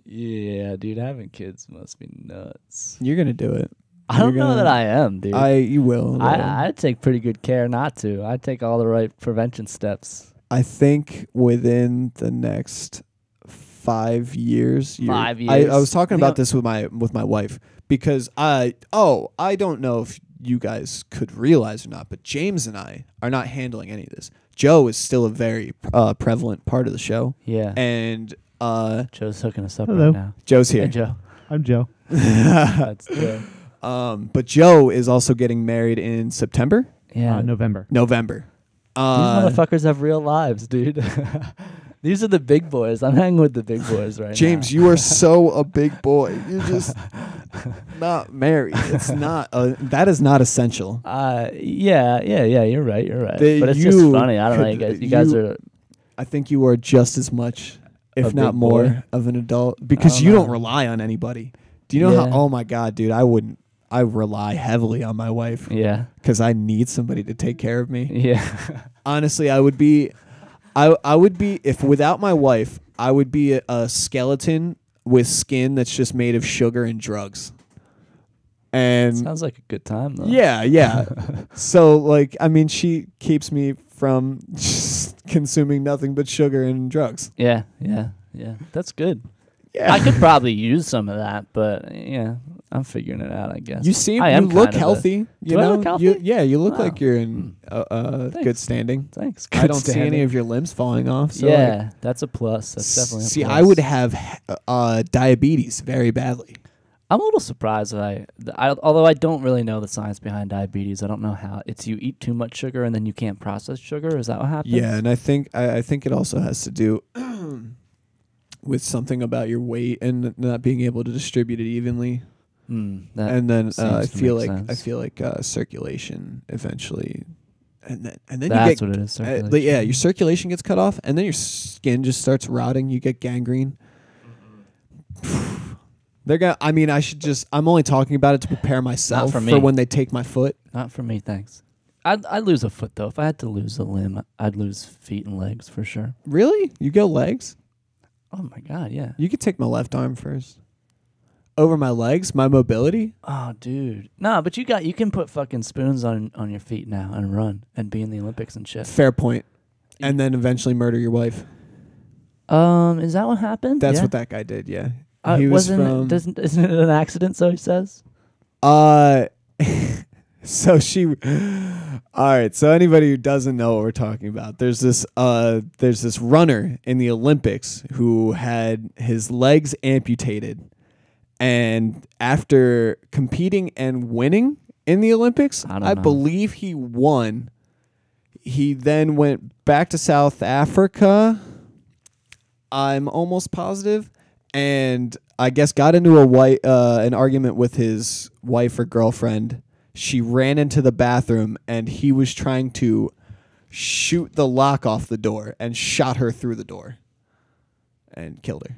Yeah, dude, having kids must be nuts. You're gonna do it. I don't know that I am, dude. You will. I take pretty good care not to. I take all the right prevention steps. I think within the next 5 years. 5 I years? was talking You about know- this with my wife because I don't know if you guys could realize or not, but James and I are not handling any of this. Joe is still a very prevalent part of the show, Yeah. and Joe's hooking us up Hello. right now. Joe's Hey, here. Joe. I'm Joe. That's Joe. But Joe is also getting married in September, Yeah. November. November. These motherfuckers have real lives, dude. These are the big boys. I'm hanging with the big boys right James, now. you are so a big boy. You're just not married. It's not. That is not essential. Yeah. You're right. The- But it's you just funny. I don't know. could- You guys you- are. I think you are just as much if A not big more, boy? of an adult because don't you don't know. rely on anybody. Do you know Yeah. how? Oh my God, dude, I wouldn't. I rely heavily on my wife Yeah. because I need somebody to take care of me. Yeah. Honestly, I would be, I would be if without my wife, I would be a skeleton with skin that's just made of sugar and drugs. And Sounds like a good time though. yeah. So like, I mean, she keeps me from just consuming nothing but sugar and drugs. Yeah. Yeah. Yeah. That's good. Yeah. I could probably use some of that, but yeah, I'm figuring it out. I guess. You seem I you am look kind of healthy. You Do I know, look healthy? you look Wow. like you're in good Thanks. standing. Thanks. I Good don't see any standing. of your limbs falling off. So yeah, like, that's a plus. That's definitely a see, plus. I would have diabetes very badly. I'm a little surprised that although I don't really know the science behind diabetes. I don't know how it's you eat too much sugar and then you can't process sugar. Is that what happens? Yeah, and I think it also has to do with something about your weight and not being able to distribute it evenly. That And then seems I to feel make like sense. circulation eventually, and then That's you what it is. get Circulation. yeah, your circulation gets cut off, and then your skin just starts rotting. You get gangrene. They're gonna. I mean, I'm only talking about it to prepare myself for for me. when they take my foot. Not for me, thanks. I'd lose a foot though. If I had to lose a limb, I'd lose feet and legs for sure. Really? You go legs? Oh my god, yeah. You could take my left arm first. Over my legs, my mobility. Oh, dude. No, but you can put fucking spoons on your feet now and run and be in the Olympics and shit. Fair point. And then eventually murder your wife. Is that what happened? That's Yeah. what that guy did. Yeah. He was isn't it an accident? So he says. So she. All right. So anybody who doesn't know what we're talking about, there's this runner in the Olympics who had his legs amputated, and after competing and winning in the Olympics, I don't I know. believe he won. He then went back to South Africa. I'm almost positive. And I guess got into an argument with his wife or girlfriend. She ran into the bathroom and he was trying to shoot the lock off the door and shot her through the door and killed her.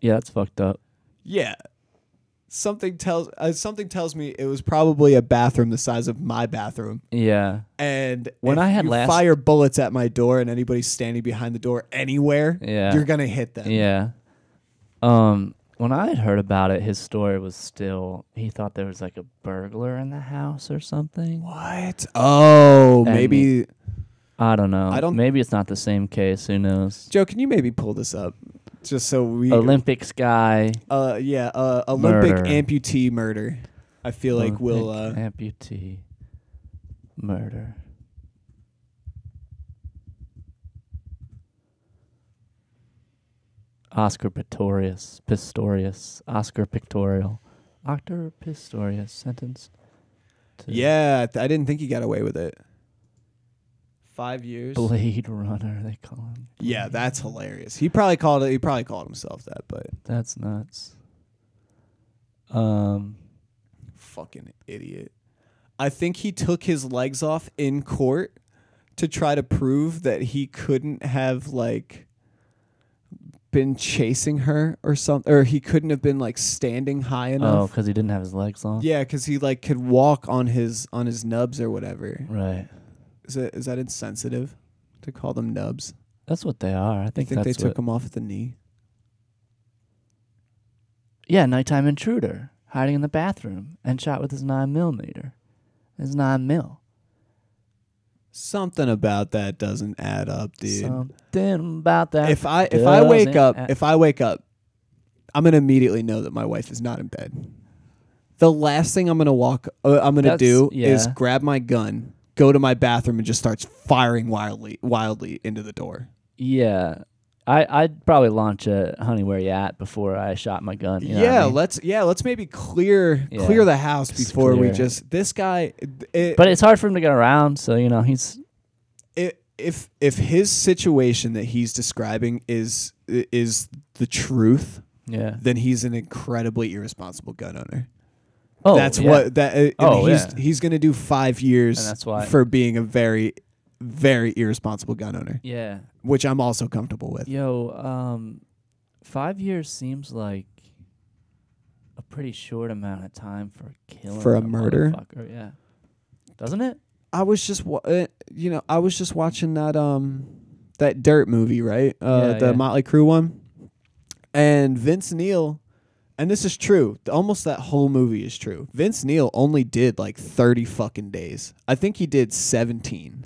Yeah, that's fucked up. Yeah. Something tells me it was probably a bathroom the size of my bathroom. Yeah. And When if I had you last- fire bullets at my door and anybody's standing behind the door anywhere, Yeah. you're going to hit them. Yeah. When I had heard about it, his story was still he thought there was like a burglar in the house or something. What? Oh, And maybe. I don't know. I don't- Maybe it's not the same case. Who knows? Joe, can you maybe pull this up? Just so we. Olympics guy. Olympic Murder. amputee murder. I feel like we'll. Olympic amputee murder. Oscar Oscar Pictorial, Oscar Pistorius sentenced. To Yeah, I didn't think he got away with it. 5 years. Blade Runner, they call him. Yeah, that's hilarious. He probably called himself that, but That's nuts. fucking idiot. I think he took his legs off in court to try to prove that he couldn't have like been chasing her or something, or he couldn't have been like standing high Oh, enough. because he didn't have his legs on. Yeah, because he like could walk on his nubs or whatever. Right. Is that insensitive to call them nubs? That's what they are. I I think think they that's took what. him off at the knee. Yeah, nighttime intruder hiding in the bathroom and shot with his 9mm. His 9mm. Something about that doesn't add up, dude. Something about that. If I wake doesn't up, I'm gonna immediately know that my wife is not in bed. The last thing I'm gonna do is yeah. grab my gun, go to my bathroom, and just starts firing wildly into the door. Yeah. I'd probably launch a honey where you at before I shot my gun. You know what I mean? let's maybe clear the house Just before we clear. just this guy. But it's hard for him to get around, so he's If his situation that he's describing is the truth, yeah. then he's an incredibly irresponsible gun owner. Oh, That's yeah. what that. And Oh, he's going to do 5 years And that's why- for being a very, very irresponsible gun owner. Yeah. which I'm also comfortable with. Yo, 5 years seems like a pretty short amount of time for killing For a murder? motherfucker. Yeah, doesn't it? I was just I was just watching that Dirt movie, right? The Yeah. Motley Crue one. And Vince Neil, and this is true. Almost that whole movie is true. Vince Neil only did like 30 fucking days. I think he did 17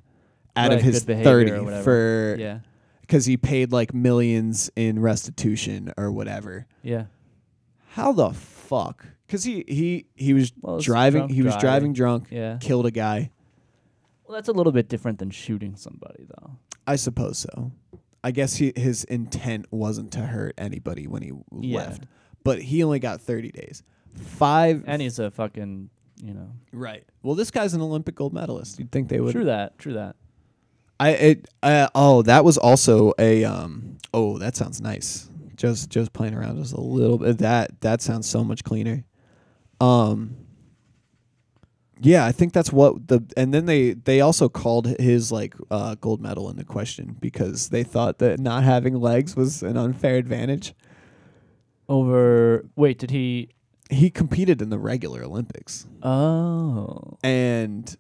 out of Right, his good behavior 30 or whatever. for Yeah, because he paid like millions in restitution or whatever. yeah. How the fuck? Because he was Well, it's driving. drunk He was driving drunk. Yeah. Killed a guy. Well, that's a little bit different than shooting somebody, though. I suppose so. I guess his intent wasn't to hurt anybody when he Yeah. left, but he only got 30 days. 5. And he's a fucking, Right. Well, this guy's an Olympic gold medalist. You'd think they would. True that. That was also a that sounds nice. Just playing around just a little bit. That sounds so much cleaner. Yeah, I think that's what and then they also called his gold medal into question because they thought that not having legs was an unfair advantage. Wait, did he? He competed in the regular Olympics Oh. and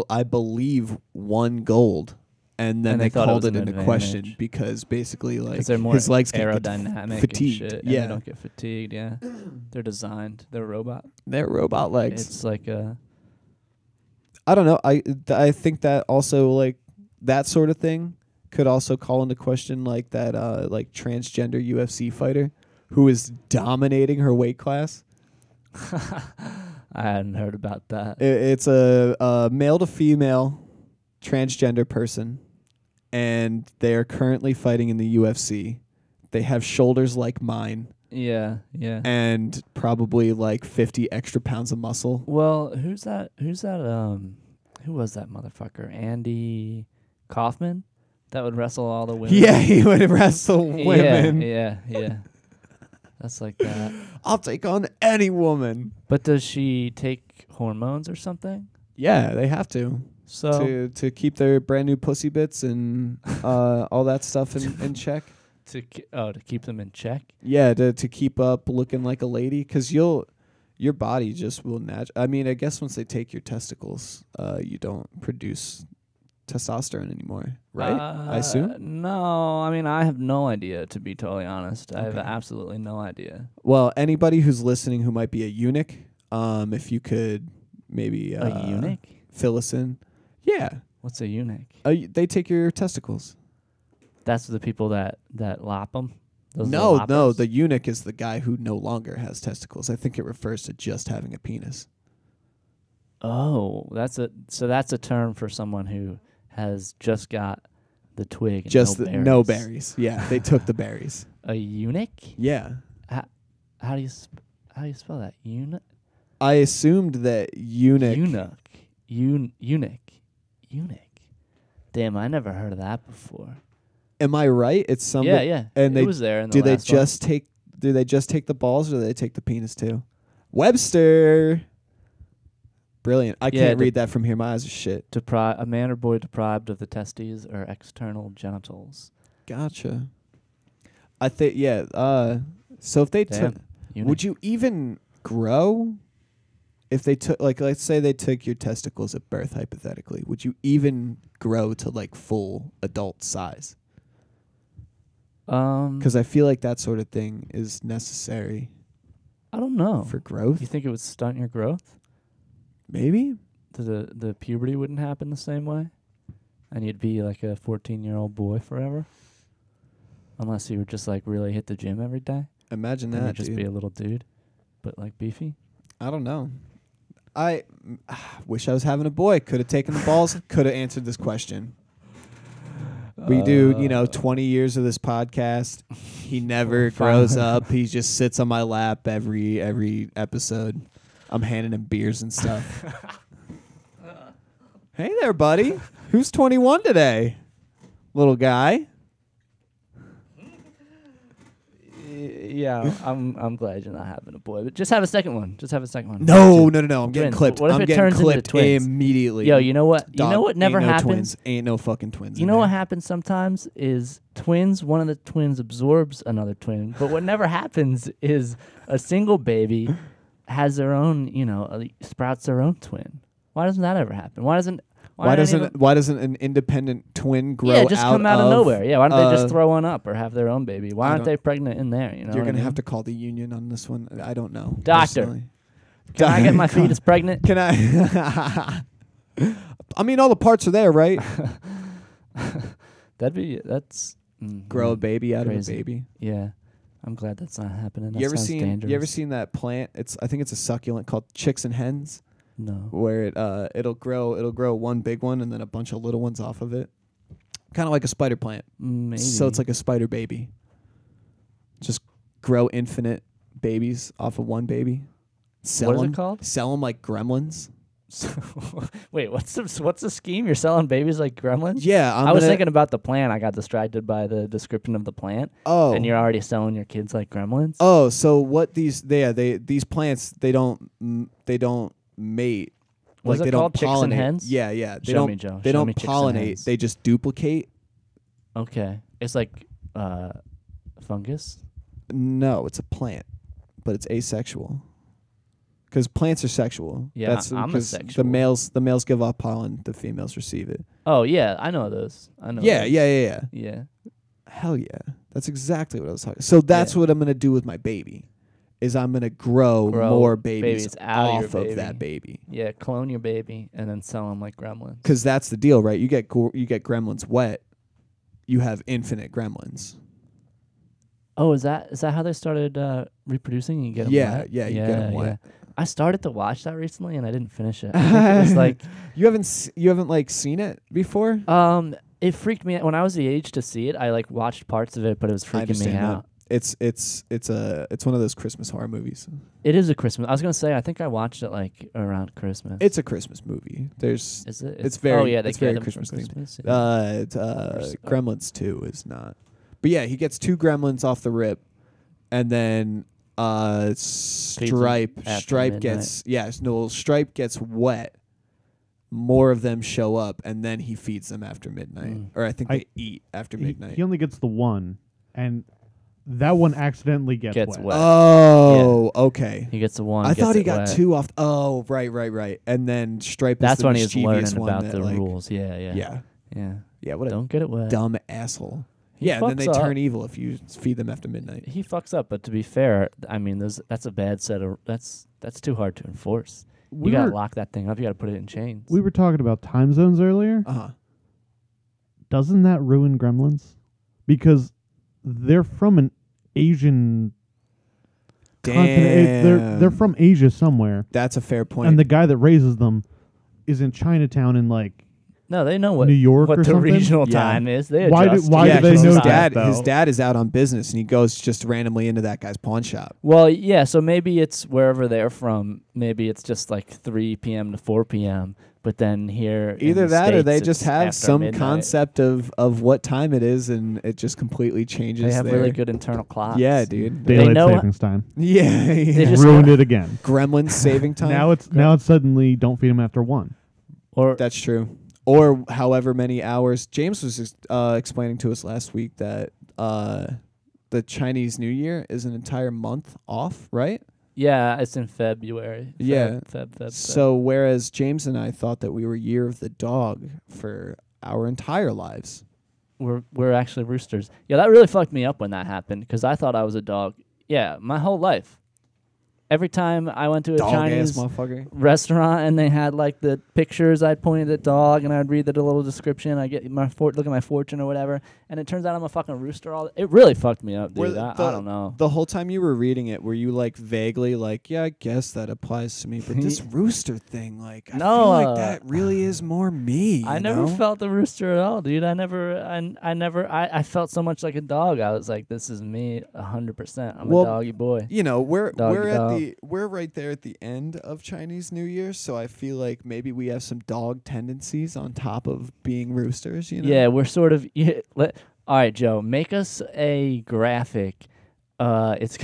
I believe won gold, and then And they they thought it called was it an into question advantage. because basically Because they're more his legs can get aerodynamic fatigued. and shit. Yeah. And they don't get fatigued, yeah. They're designed. They're robot. They're robot legs. It's like I don't know. I think that also that sort of thing could also call into question that transgender UFC fighter who is dominating her weight class. I hadn't heard about that. It's a male to female transgender person, and they are currently fighting in the UFC. They have shoulders like mine Yeah. and probably 50 extra pounds of muscle. Well, who was that motherfucker? Andy Kaufman? That would wrestle all the women? Yeah, he would wrestle women. Yeah. That's like that. I'll take on any woman. But does she take hormones or something? Yeah, they have to. So To keep their brand new pussy bits and all that stuff in check. to keep them in check? Yeah, to keep up looking like a lady, because your body just will I mean, I guess once they take your testicles, you don't produce testosterone anymore, right? I assume. No, I mean I have no idea, to be totally honest. I have absolutely no idea. Well, anybody who's listening who might be a eunuch, if you could maybe A eunuch? fill us in. Yeah, What's a eunuch? they take your testicles. That's the people that lop them. No, the eunuch is the guy who no longer has testicles. I think it refers to just having a penis. Oh, that's a term for someone who has just got the twig. And Just no berries. no berries. Yeah, they took the berries. A eunuch? Yeah. How do you spell that? Eunuch. I assumed that eunuch. Eunuch. Damn, I never heard of that before. Am I right? It's somebody. Yeah. And it was there in the do they last one. just take? Do they just take the balls, or do they take the penis too? Webster. Brilliant. I Yeah, can't read that from here. My eyes are shit. A man or boy deprived of the testes or external genitals. Gotcha. I think so if they took, Damn. Eunuch. would you even grow? If they took, let's say they took your testicles at birth, hypothetically, would you even grow to full adult size? Because I feel like that sort of thing is necessary I don't know. for growth. You think it would stunt your growth? Maybe. The puberty wouldn't happen the same way, and you'd be like a 14-year-old boy forever, unless you were just really hit the gym every day. Imagine And that, you'd just dude. be a little dude, but beefy. I don't know. I wish I was having a boy. Could have taken the balls. Could have answered this question. We do, 20 years of this podcast. He never grows up. He just sits on my lap every episode. I'm handing him beers and stuff. Hey there, buddy. Who's 21 today? Little guy. Yeah, I'm glad you're not having a boy, but just have a second one. Just have a second one. No. I'm getting Twins. clipped. What if I'm it getting turns into clipped twins? immediately. Yo, you know what? Dog, You know what never ain't no happens? Twins. Ain't no fucking twins. You in know what there. happens sometimes is one of the twins absorbs another twin. But what never happens is a single baby has their own, sprouts their own twin. Why doesn't that ever happen? Why doesn't an independent twin grow just come out of nowhere? Yeah, why don't they just uh, throw one up or have their own baby? Why I aren't don't- they pregnant in there? You know, You're what I gonna have mean? to call the union on this one. I don't know. Doctor. personally. Can I get my fetus pregnant? Can I? I mean, all the parts are there, right? That's Grow a baby out Crazy. of a baby. Yeah, I'm glad that's not happening. That You ever sounds seen? dangerous. You ever seen that plant? I think it's a succulent called chicks and hens, No. where it'll grow one big one and then a bunch of little ones off of it, kind of like a spider plant. Maybe. So it's like a spider baby. Just grow infinite babies off of one baby. Sell What is it them. called? Sell them like gremlins. Wait, what's the scheme? You're selling babies like gremlins? Yeah, I was thinking about the plant. I got distracted by the description of the plant. Oh, And you're already selling your kids like gremlins? oh, so what these plants they don't mate. Was like it they called don't chicks and pollinate. hens? Yeah, yeah. They Show don't me, Joe. they Show don't me chicks and pollinate. hens. They just duplicate. Okay. It's like fungus? No, it's a plant, but it's asexual. Because plants are sexual. Yeah, That's I'm because asexual. the males give off pollen, the females receive it. Oh, yeah. I know those. I know Yeah, those. yeah. Yeah. Hell yeah. That's exactly what I was talking. So that's Yeah. what I'm gonna do with my baby. Is I'm gonna grow more babies out off of, your of that baby. Yeah, clone your baby and then sell them like gremlins. Because that's the deal, right? You get gremlins wet, you have infinite gremlins. Oh, is that how they started reproducing? You get them Yeah, wet? yeah, you get 'em wet. I started to watch that recently and I didn't finish it. I think it was like You haven't like seen it before? it freaked me out when I was the age to see it. I like watched parts of it, but it was I freaking me understand out. that. It's one of those Christmas horror movies. It is a Christmas. I was gonna say I think I watched it like around Christmas. It's a Christmas movie. Is it? it's very- Oh yeah, they it's get very them Christmas for themed. Christmas. Yeah. Gremlins 2 is not. But yeah, he gets 2 gremlins off the rip, and then Stripe after Stripe gets wet. More of them show up, and then he feeds them after midnight, or I think they eat after midnight. He only gets the one, and that one accidentally gets wet. Oh, okay. He gets the one. I gets thought he it got wet. 2 off. Oh, right. And then Stripe. That's is the when he's mischievous learning one about that, the like, rules. Yeah. Yeah. What a Don't get it wet. dumb asshole. He Yeah, and then fucks they up. turn evil if you feed them after midnight. He fucks up, but to be fair, I mean, that's a bad set of that's too hard to enforce. We You gotta were- lock that thing up. You gotta put it in chains. We were talking about time zones earlier. Uh-huh. Doesn't that ruin Gremlins? Because they're from an Asian continent. They're from Asia somewhere, That's a fair point. and the guy that raises them is in Chinatown in like. No, they know what New York what or the something? regional Yeah. time is. They Why do- adjust. why yeah, do they 'cause know his that, his though? dad is out on business, and he goes just randomly into that guy's pawn shop. Well, yeah, so maybe it's wherever they're from. Maybe it's just like 3 p.m. to 4 p.m. But then here, in Either the that, or States, they it's just have after some midnight. concept of what time it is, and it just completely changes. They have their- really good internal clocks. Yeah, dude. Daylight know- savings time. Yeah, They just Ruined it again. Gremlins saving time. Now it's suddenly don't feed them after 1. Or That's true. Or however many hours. James was explaining to us last week that the Chinese New Year is an entire month off, right? yeah, it's in February. Yeah. Feb. So whereas James and I thought that we were Year of the Dog for our entire lives. we're actually roosters. Yeah, that really fucked me up when that happened because I thought I was a dog. Yeah, my whole life. Every time I went to a Dog ass Chinese motherfucker. restaurant and they had like the pictures, I'd point at the dog and I'd read the little description. I get my look at my fortune or whatever, and it turns out I'm a fucking rooster. It really fucked me up, dude. I don't know. The whole time you were reading it, were you like vaguely like, yeah, I guess that applies to me, but this rooster thing, like, I No, feel like that really is more me. I you never know? felt the rooster at all, dude. I felt so much like a dog. I was like, this is me 100%. I'm Well, a doggy boy. You know, we're Doggy dog. we're right there at the end of Chinese New Year, so I feel like maybe we have some dog tendencies on top of being roosters. You know? Yeah, we're sort of. All right, Joe, make us a graphic It's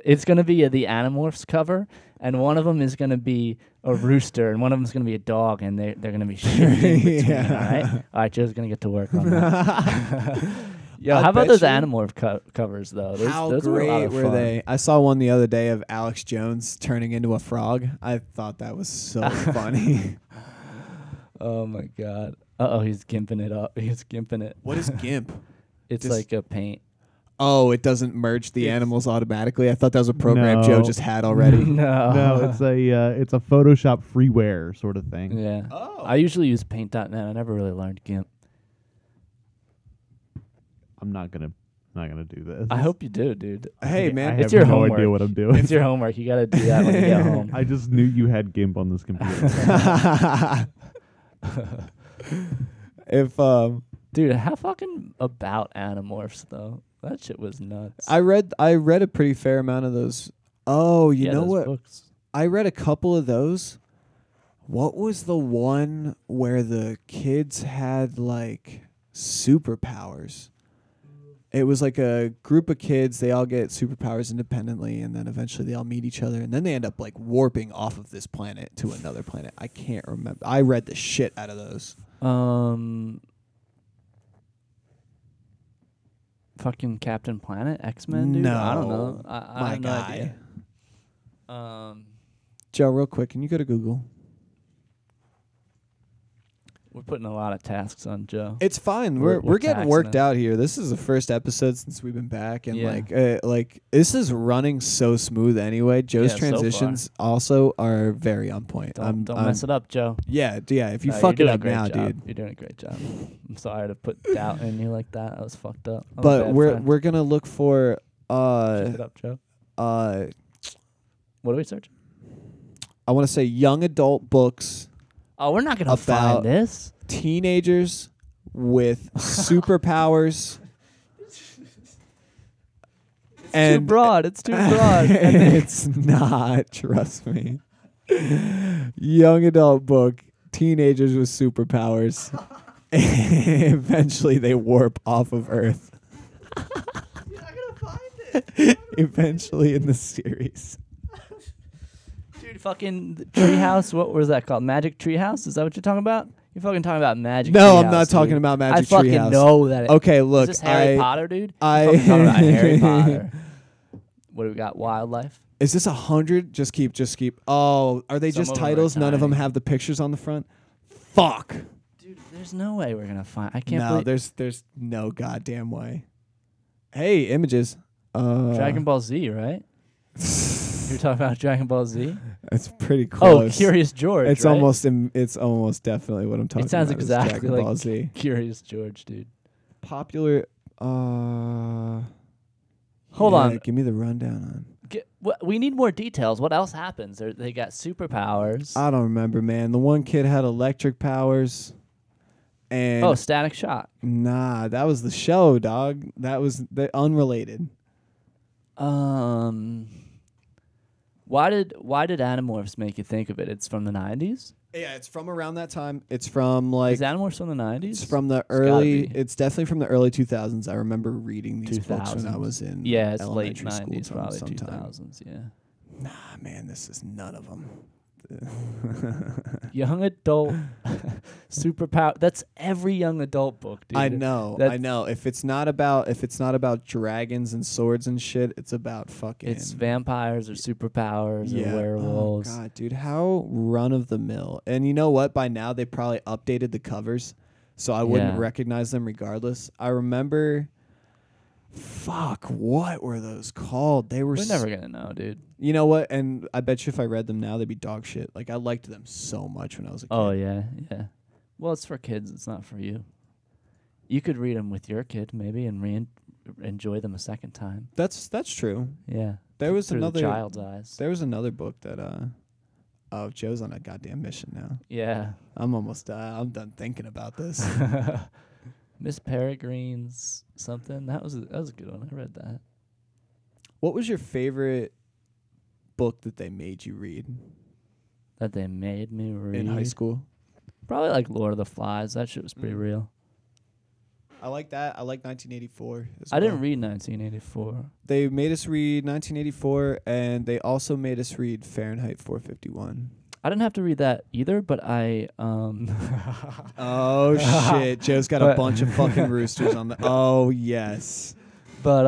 it's gonna be the Animorphs cover, and one of them is gonna be a rooster, and one of them is gonna be a dog, and they're gonna be shifting between. Yeah. All right, Joe's gonna get to work on that. Yo, I how about bet those you- Animorph covers though? How those were a lot great of were fun. they? I saw one the other day of Alex Jones turning into a frog. I thought that was so funny. Oh my god. Oh, he's gimping it up. He's gimping it. What is GIMP? It's Just- like a paint. Oh, it doesn't merge the It's- animals automatically. I thought that was a program Joe No. just had already. No. No, it's a Photoshop freeware sort of thing. Yeah. Oh. I usually use paint.net. I never really learned GIMP. I'm not gonna do this. I hope you do, dude. Hey I man, have It's your no homework. idea what I'm doing. It's your homework. You got to do that when you get home. I just knew you had GIMP on this computer. if Dude, how fucking about Animorphs though? That shit was nuts. I read a pretty fair amount of those. Oh, you Yeah, know those what? Books. I read a couple of those. What was the one where the kids had like superpowers? It was like a group of kids. They all get superpowers independently, and then eventually they all meet each other, and then they end up like warping off of this planet to another planet. I can't remember. I read the shit out of those. Fucking Captain Planet, X-Men, dude. I don't know. No, I my have no guy. idea. Joe, real quick, can you go to Google? We're putting a lot of tasks on Joe. It's fine. We're We're getting taxing worked him. out here. This is the first episode since we've been back, and Yeah. like this is running so smooth anyway. Joe's Yeah, so far. transitions also are very on point. Don't mess it up, Joe. Yeah, yeah. If you No, fuck you're it doing a up great now, job. dude. You're doing a great job. I'm sorry to put doubt in you like that. I was fucked up. I'm a But bad we're friend. we're gonna look for Shut it up, Joe. What do we search? I want to say young adult books, Oh, we're not gonna About- find this. teenagers with superpowers. Too broad. It's too broad. It's not, trust me. Young adult book, teenagers with superpowers. Eventually they warp off of Earth. You're not gonna find it. Eventually in the series. Dude, fucking Treehouse. What was that called? Magic Treehouse? Is that what you're talking about? You're fucking talking about Magic No, Treehouse, I'm not talking dude. about I Magic fucking Treehouse. know that. Okay, look, Is this Harry Potter, dude? I- You're fucking talking about Harry Potter. What do we got? Wildlife. Is this 100? Just keep. Oh, are they Some just of 'em are titles? None of them tiny. have the pictures on the front? Fuck. Dude, there's no way we're gonna find. I can't No, believe there's no goddamn way. Hey, images. Dragon Ball Z, right? You're talking about Dragon Ball Z? It's pretty Oh, close. Curious George. It's right? it's almost definitely what I'm talking It sounds about. is exactly Dragon like Ball Z. Curious George, dude. Popular. Hold yeah, on. Give me the rundown on. We need more details. What else happens? They got superpowers. I don't remember, man. The one kid had electric powers. And Oh, Static Shock. nah, that was the show, dog. That was unrelated. Why did Animorphs make you think of it? It's from the 90s? Yeah, it's from around that time. It's from like Is Animorphs from the 90s? it's from the gotta early. be. It's definitely from the early 2000s. I remember reading these books when I 2000s. was in Yeah, it's late elementary 90s, school probably sometime. 2000s, yeah. Nah, man, this is none of them. Young adult superpower. That's every young adult book, dude. I know. That's- If it's not about dragons and swords and shit, it's about fucking. It's vampires or superpowers or werewolves. Oh god, dude, how run of the mill. And you know what? By now they probably updated the covers, so I wouldn't Yeah. recognize them regardless. I remember. Fuck, what were those called? They were. We're never gonna know, dude. You know what? And I bet you if I read them now, they'd be dog shit. Like I liked them so much when I was a kid. Oh yeah, yeah. Well, it's for kids. It's not for you. You could read them with your kid maybe and enjoy them a second time. That's true. Yeah. There was Through another the child's eyes. There was another book that oh, Joe's on a goddamn mission now. Yeah. I'm almost I'm done thinking about this. Miss Peregrine's something. That was a good one. I read that. What was your favorite book that they made you read That they made me read in high school? Probably like Lord of the Flies. That shit was pretty real. I like that. I like 1984 as I well. didn't read 1984. They made us read 1984, and they also made us read Fahrenheit 451. I didn't have to read that either, but I Oh shit! Joe's got a bunch of fucking roosters on the. Oh yes. But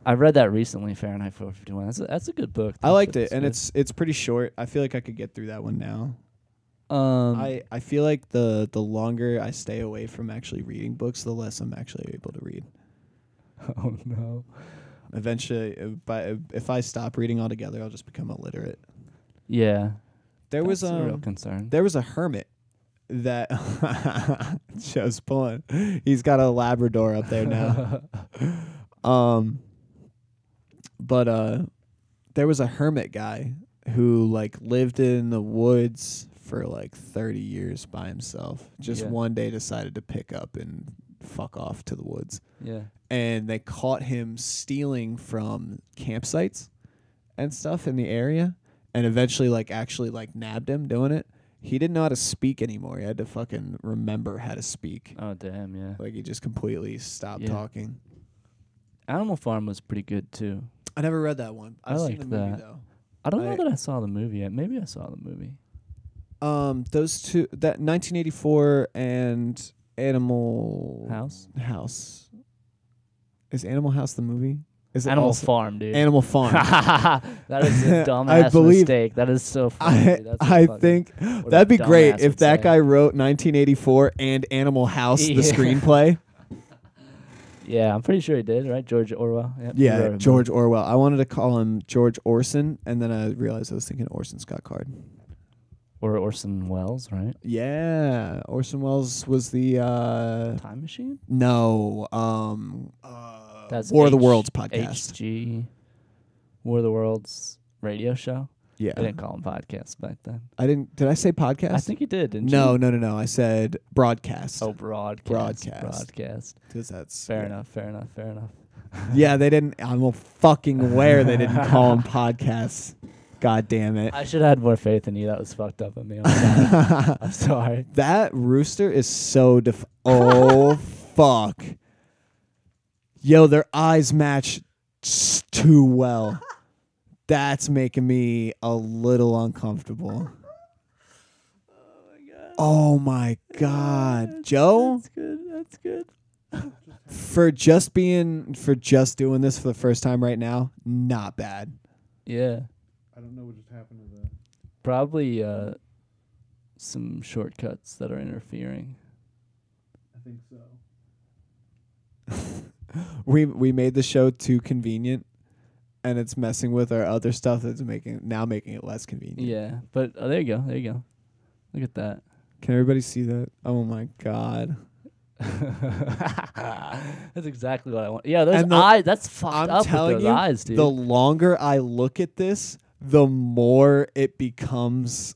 I read that recently, Fahrenheit 451. That's a good book. I liked it, and it's pretty short. I feel like I could get through that one now. I feel like the longer I stay away from actually reading books, the less I'm actually able to read. Oh no. Eventually, if I stop reading altogether, I'll just become illiterate. Yeah. There was a real concern. There was a hermit that Joe's pulling. He's got a Labrador up there now. But there was a hermit guy who like lived in the woods for like 30 years by himself. Just one day decided to pick up and fuck off to the woods. Yeah. And they caught him stealing from campsites and stuff in the area, and eventually like actually like nabbed him doing it. He didn't know how to speak anymore. He had to fucking remember how to speak. Oh damn, yeah. Like he just completely stopped talking. Animal Farm was pretty good too. I never read that one. I've seen liked the movie that. though. I don't know that I saw the movie yet. Maybe I saw the movie. Those two, that 1984 and Animal House. Is Animal House the movie? Is it Animal Farm, dude. Animal Farm. That is a dumbass mistake. That is so funny. I think that'd be great if that guy wrote 1984 and Animal House, the screenplay. Yeah, I'm pretty sure he did, right? George Orwell. Yep, yeah, George Orwell. I wanted to call him George Orson, and then I realized I was thinking Orson Scott Card. Or Orson Welles, right? Yeah, Orson Welles was the Time Machine? No, that's War of the Worlds podcast. HG, War of the Worlds radio show. Yeah, I didn't call him podcast back then. I didn't. Did I say podcast? I think you did. Didn't no, you? No. I said broadcast. Oh, broadcast. Broadcast. Because that's fair enough. Yeah, they didn't. I'm fucking aware they didn't call them podcasts. God damn it! I should have had more faith in you. That was fucked up of me. I'm sorry. I'm sorry. That rooster is so oh fuck. Yo, their eyes match too well. That's making me a little uncomfortable. Oh my god. Joe? That's good. For just doing this for the first time right now, not bad. Yeah. I don't know what just happened to that. Probably some shortcuts that are interfering. I think so. We made the show too convenient, and it's messing with our other stuff that's making it less convenient. Yeah, but there you go. Look at that. Can everybody see that? Oh my god. That's exactly what I want. Yeah, those eyes. That's fucked up with those eyes, dude. The longer I look at this, the more it becomes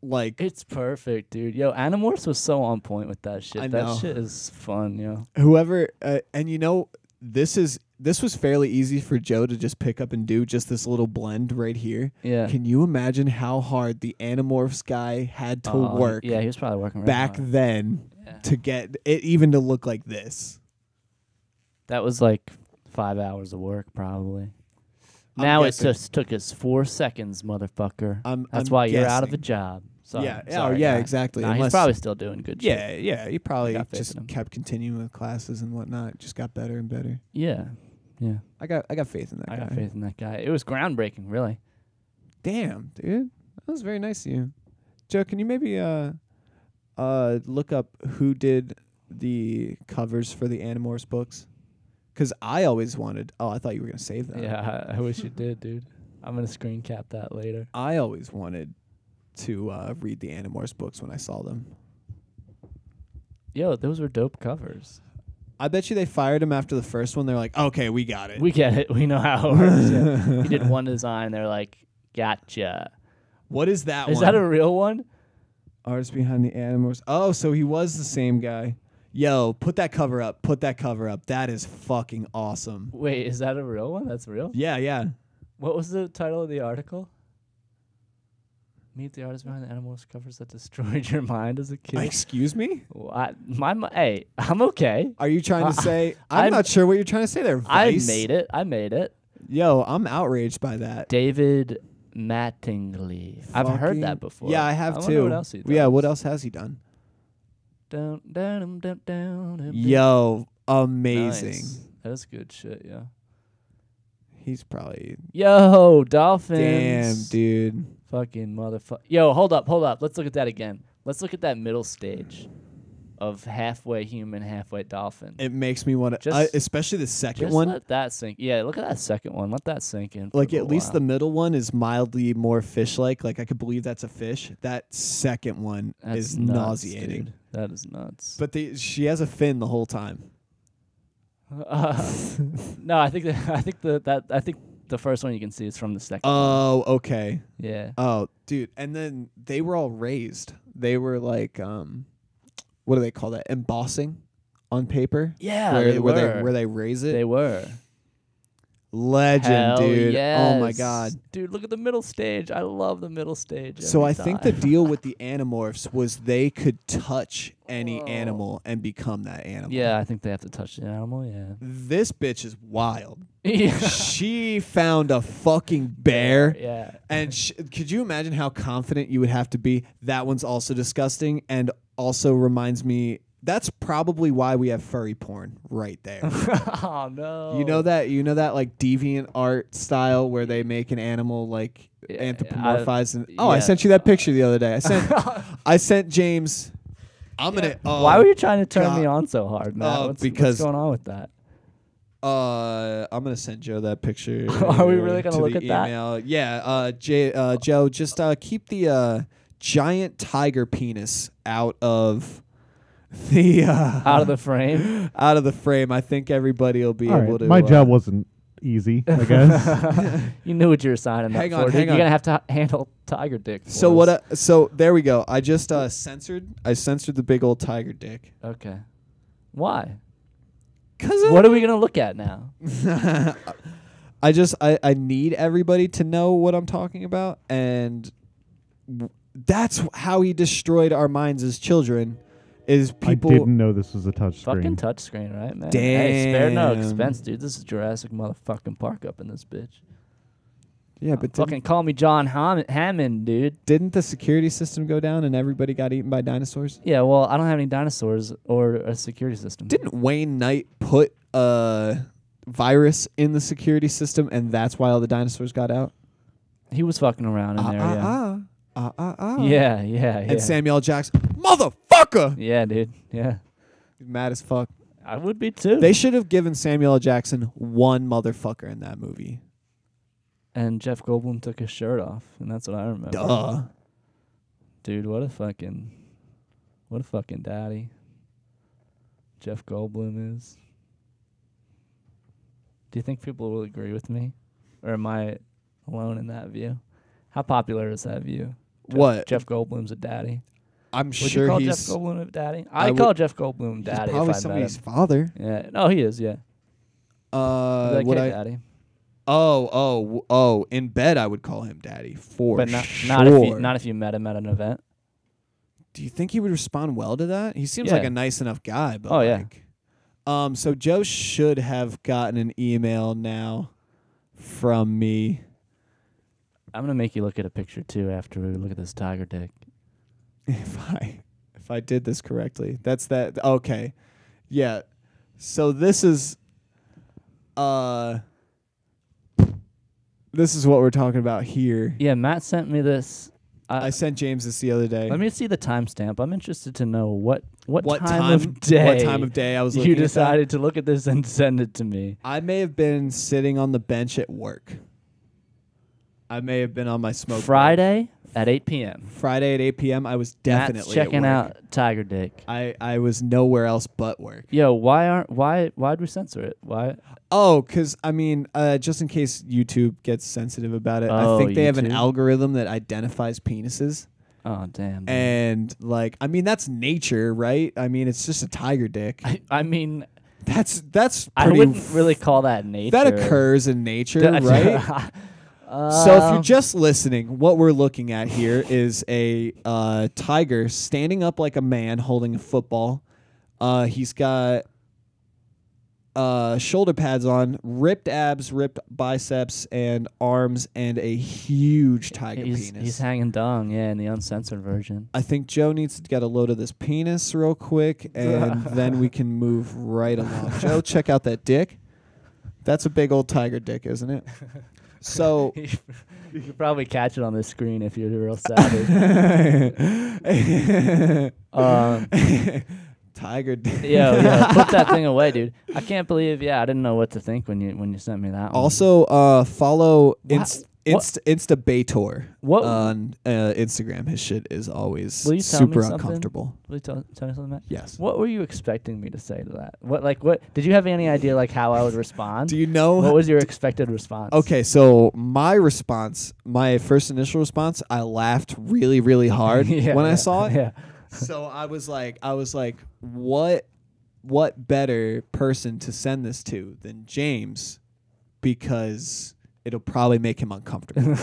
like it's perfect, dude. Yo, Animorphs was so on point with that shit. I that know. shit is fun, yo. Whoever and you know this was fairly easy for Joe to just pick up and do just this little blend right here. Yeah. Can you imagine how hard the Animorphs guy had to work? Yeah, he was probably working back hard. then to get it even to look like this. That was like 5 hours of work, probably. Now it just took us 4 seconds, motherfucker. That's why you're out of a job. Sorry. Yeah, exactly. Nah, he's probably still doing good shit. Yeah. He probably got faith just in him. kept continuing with classes and whatnot. Just got better and better. Yeah. I got faith in that guy. I got faith in that guy. It was groundbreaking, really. Damn, dude. That was very nice of you. Joe, can you maybe look up who did the covers for the Animorphs books? Because I always wanted... Oh, I thought you were going to save that. Yeah, I wish you did, dude. I'm going to screen cap that later. I always wanted to read the Animorphs books when I saw them. Yo, those were dope covers. I bet you they fired him after the first one. They're like, okay, we got it. We get it. We know how it works. Yeah. He did one design. They're like, gotcha. What is that one? Is that a real one? Artist behind the Animorphs. Oh, so he was the same guy. Yo, put that cover up. That is fucking awesome. Wait, is that a real one? That's real? Yeah. What was the title of the article? Meet the artist behind the animal covers that destroyed your mind as a kid. Excuse me? Hey, I'm okay. Are you trying to say? I'm I'm- not sure what you're trying to say there. Vice. I made it. Yo, I'm outraged by that. David Mattingly. I've heard Fucking- that before. Yeah, I have wonder too. What else he Yeah, does. what else has he done? Down. Yo, amazing. Nice. That's good shit, yeah. He's probably Yo, Dolphins. damn, dude. Fucking motherfucker. Yo, hold up. Let's look at that again. Let's look at that middle stage of halfway human, halfway dolphin. It makes me want to, Just- especially the second Just one. let that sink. Yeah, look at that second one. Let that sink in. for Like a at least while. the middle one is mildly more fish-like. Like I could believe that's a fish. That second one That's is nuts, nauseating. dude. That is nuts. But she has a fin the whole time. No, I think the first one you can see is from the second. Oh, okay. one. Yeah. Oh, dude. And then they were all raised. They were like, what do they call that? Embossing on paper. Yeah, where, they where were. they raise it. They were. Legend, Hell dude. Oh my yes. god. Dude, look at the middle stage. I love the middle stage. So every I think time. the deal with the Animorphs was they could touch any Whoa. animal and become that animal. Yeah, I think they have to touch the animal. Yeah. This bitch is wild. Yeah. She found a fucking bear. Yeah. And could you imagine how confident you would have to be? That one's also disgusting and also reminds me. That's probably why we have furry porn right there. Oh no. You know that like deviant art style where they make an animal like Yeah, anthropomorphized and yeah. I sent you that picture the other day. I sent James. I'm gonna. Why were you trying to turn God. me on so hard, Matt? What's because- going on with that? I'm gonna send Joe that picture. Are we really gonna to look the at that? email. Yeah. Joe, just keep the giant tiger penis out of the Out of the frame. out of the frame. I think everybody will be All able right, to. my job wasn't easy, I guess. You knew what you were signing Hang up on, for. hang You're on. gonna have to handle tiger dick. For So us. what? So there we go. I just censored. I censored the big old tiger dick. Okay. Why? Cause What are we gonna look at now? I need everybody to know what I'm talking about, and that's how he destroyed our minds as children. Is people I didn't know this was a touch Fucking screen. touchscreen, right, man? Hey, spare no Damn. expense, dude. This is Jurassic motherfucking Park up in this bitch. Yeah, but Fucking call me John Hammond, dude. didn't the security system go down and everybody got eaten by dinosaurs? Yeah, well, I don't have any dinosaurs or a security system. Didn't Wayne Knight put a virus in the security system and that's why all the dinosaurs got out? He was fucking around in there, yeah. Yeah, yeah, yeah. And Samuel L. Jackson, motherfucker! Yeah, dude. Yeah. Mad as fuck. I would be too. They should have given Samuel L. Jackson one motherfucker in that movie. And Jeff Goldblum took his shirt off, and that's what I remember. Duh. Dude, what a fucking daddy Jeff Goldblum is. Do you think people will agree with me? Or am I alone in that view? How popular is that view? What? Jeff Goldblum's a daddy. I'm Would sure you call he's Jeff Goldblum a daddy? I I would- call Jeff Goldblum he's daddy probably if I met somebody's him. father. Yeah. No, he is, yeah. Like, Would hey, I? daddy. Oh! In bed, I would call him daddy for But sure. not if you met him at an event. Do you think he would respond well to that? He seems Yeah. like a nice enough guy, but Oh, yeah. like, so Joe should have gotten an email now from me. I'm gonna make you look at a picture too after we look at this tiger dick. If I did this correctly. That's that. Okay. Yeah. So this is what we're talking about here. Yeah, Matt sent me this. I sent James this the other day. Let me see the timestamp. I'm interested to know what time of day What time of day I was looking you at that. decided to look at this and send it to me. I may have been sitting on the bench at work. I may have been on my smoke break. Friday at 8 p.m. Friday at 8 p.m. I was definitely Matt's checking at work. out Tiger Dick. I was nowhere else but work. Yo, why'd we censor it? Why? Oh, because, I mean, just in case YouTube gets sensitive about it, I Oh, think they have an YouTube? algorithm that identifies penises. Oh damn. dude. And, like, I mean, that's nature, right? I mean, it's just a tiger dick. I mean, That's I pretty... wouldn't really call that nature. That occurs in nature, right? So if you're just listening, what we're looking at here is a tiger standing up like a man holding a football. He's got shoulder pads on, ripped abs, ripped biceps and arms, and a huge tiger penis. He's hanging dong, in the uncensored version. I think Joe needs to get a load of this penis real quick, and then we can move right along. Joe, check out that dick. That's a big old tiger dick, isn't it? So you could probably catch it on the screen if you're real savage. Tiger dick. Yeah, put that thing away, dude. I can't believe. Yeah, I didn't know what to think when you sent me that. Also, follow What? Instabator What? on Instagram. His shit is always Will you tell super me something? uncomfortable. Will you tell me something, Matt? Yes. What were you expecting me to say to that? What did you have any idea how I would respond? Do you know? What was your expected response? Okay, so my response, my first initial response, I laughed really, really hard when I saw it. Yeah. So I was like, what better person to send this to than James, because it'll probably make him uncomfortable.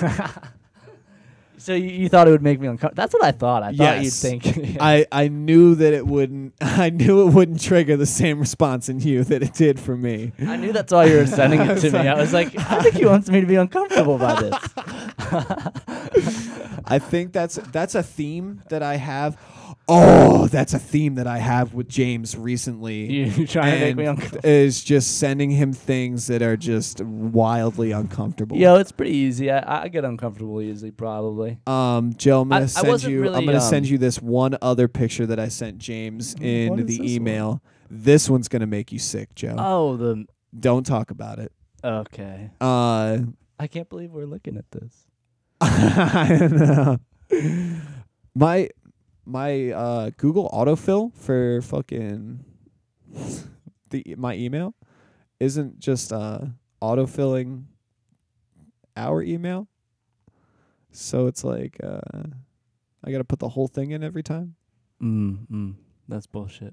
So you thought it would make me uncomfortable? That's what I thought. I thought you'd Yes. think. I knew that it wouldn't. I knew it wouldn't trigger the same response in you that it did for me. I knew that's why you were sending it to me. I was like, I think he wants me to be uncomfortable by this. I think that's a theme that I have. Oh, that's a theme that I have with James recently. You trying to make me and uncomfortable? is just sending him things that are just wildly uncomfortable. Yo, it's pretty easy. I get uncomfortable easily, probably. Joe, I'm gonna send wasn't you. really, I'm gonna send you this one other picture that I sent James What in is the this email. This one's gonna make you sick, Joe. Oh, Don't talk about it. okay. I I can't believe we're looking at this. don't know. My Google autofill for fucking my email isn't just autofilling our email. So it's like I gotta put the whole thing in every time. That's bullshit.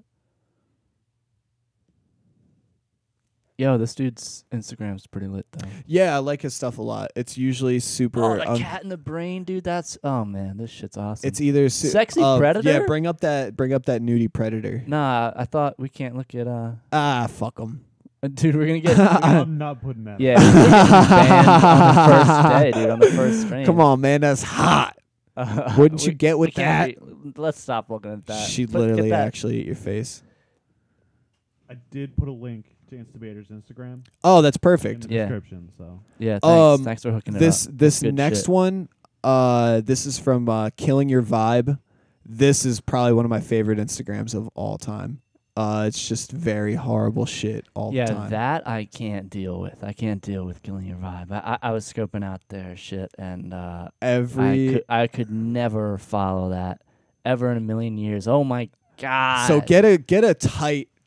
Yo, this dude's Instagram's pretty lit though. Yeah, I like his stuff a lot. It's usually super. Oh, the cat in the brain, dude. Oh man, this shit's awesome. It's either Sexy Predator? Yeah, bring up that nudie Predator. Nah, I thought we can't look at Fuck him. dude, we're gonna get I'm not putting that. yeah, we're getting banned on the first day, dude, on the first stream. Come on, man, that's hot. Wouldn't you get with that? Let's stop looking at that. She'd But get literally that- actually eat your face. I did put a link to Instabator's Instagram Oh, that's in perfect. the Yeah. description. So Yeah, thanks. Thanks for hooking it This up. this Good next shit. one, this is from Killing Your Vibe. This is probably one of my favorite Instagrams of all time. It's just very horrible shit all the Yeah, time. that I can't deal with. I can't deal with Killing Your Vibe. I was scoping out their shit, and I could never follow that ever in a million years. Oh my god! So get a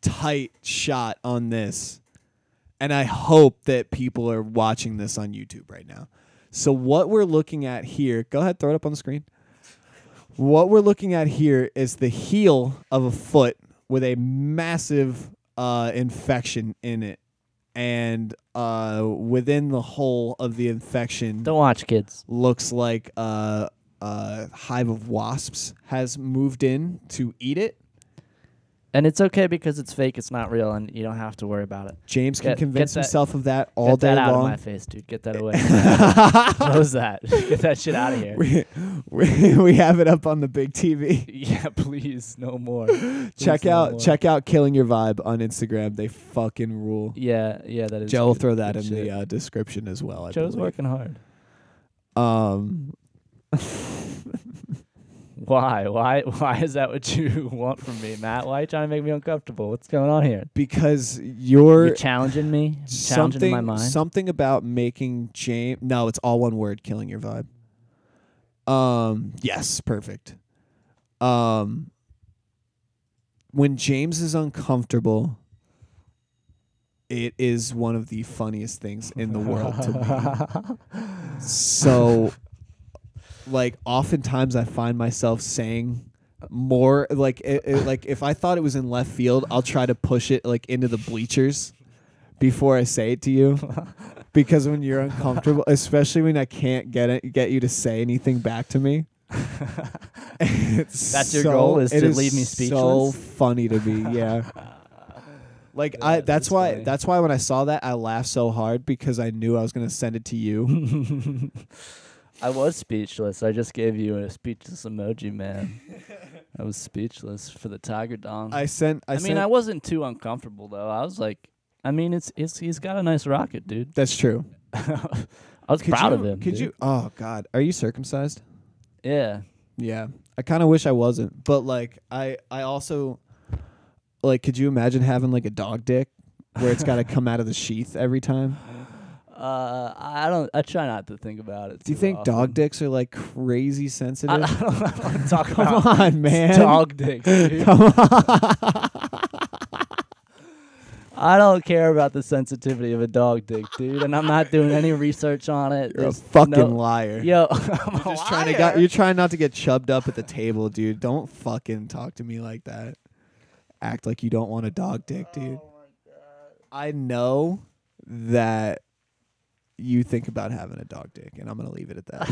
tight shot on this, and I hope that people are watching this on YouTube right now. So what we're looking at here, go ahead, throw it up on the screen. What we're looking at here is the heel of a foot with a massive infection in it, and within the hole of the infection, Don't watch, kids. looks like a hive of wasps has moved in to eat it. And it's okay because it's fake. It's not real, and you don't have to worry about it. James can Get convince that- himself of that all Get day that out long. of my face, dude. Get that away. Close that. Get that shit out of here. we have it up on the big TV. Yeah, please, no more. check Please, no out more. Killing Your Vibe on Instagram. They fucking rule. Yeah, that is. Joe will good- throw that good in shit. the description as well. I Joe's believe. working hard. Um, Why is that what you want from me, Matt? Why are you trying to make me uncomfortable? What's going on here? because you're You're challenging me, challenging my mind. something about making James. No, it's all one word. Killing Your Vibe. Yes, perfect. When James is uncomfortable, it is one of the funniest things in the world to me. So, like, oftentimes I find myself saying more like like if I thought it was in left field, I'll try to push it like into the bleachers before I say it to you because when you're uncomfortable, especially when I can't get you to say anything back to me. That's your goal, is to leave me speechless? So funny to me, yeah. Like that's why funny. that's why when I saw that I laughed so hard, because I knew I was gonna send it to you. I was speechless. I just gave you a speechless emoji, man. I was speechless for the Tiger Dong. I mean, I wasn't too uncomfortable though. I was like, I mean, he's got a nice rocket, dude. That's true. I was proud of him. Could dude. you? Oh God, are you circumcised? Yeah. Yeah, I kind of wish I wasn't, but like I also, like, could you imagine having like a dog dick where it's got to come out of the sheath every time? I try not to think about it. Do you too think often. dog dicks are like crazy sensitive? I don't want to talk Come about on, man. dog dicks, dude. Come on. I don't care about the sensitivity of a dog dick, dude, and I'm not doing any research on it. You're a There's fucking liar. Yo, You're just you're trying not to get chubbed up at the table, dude. Don't fucking talk to me like that. Act like you don't want a dog dick, dude. Oh my God. I know that you think about having a dog dick, and I'm gonna leave it at that.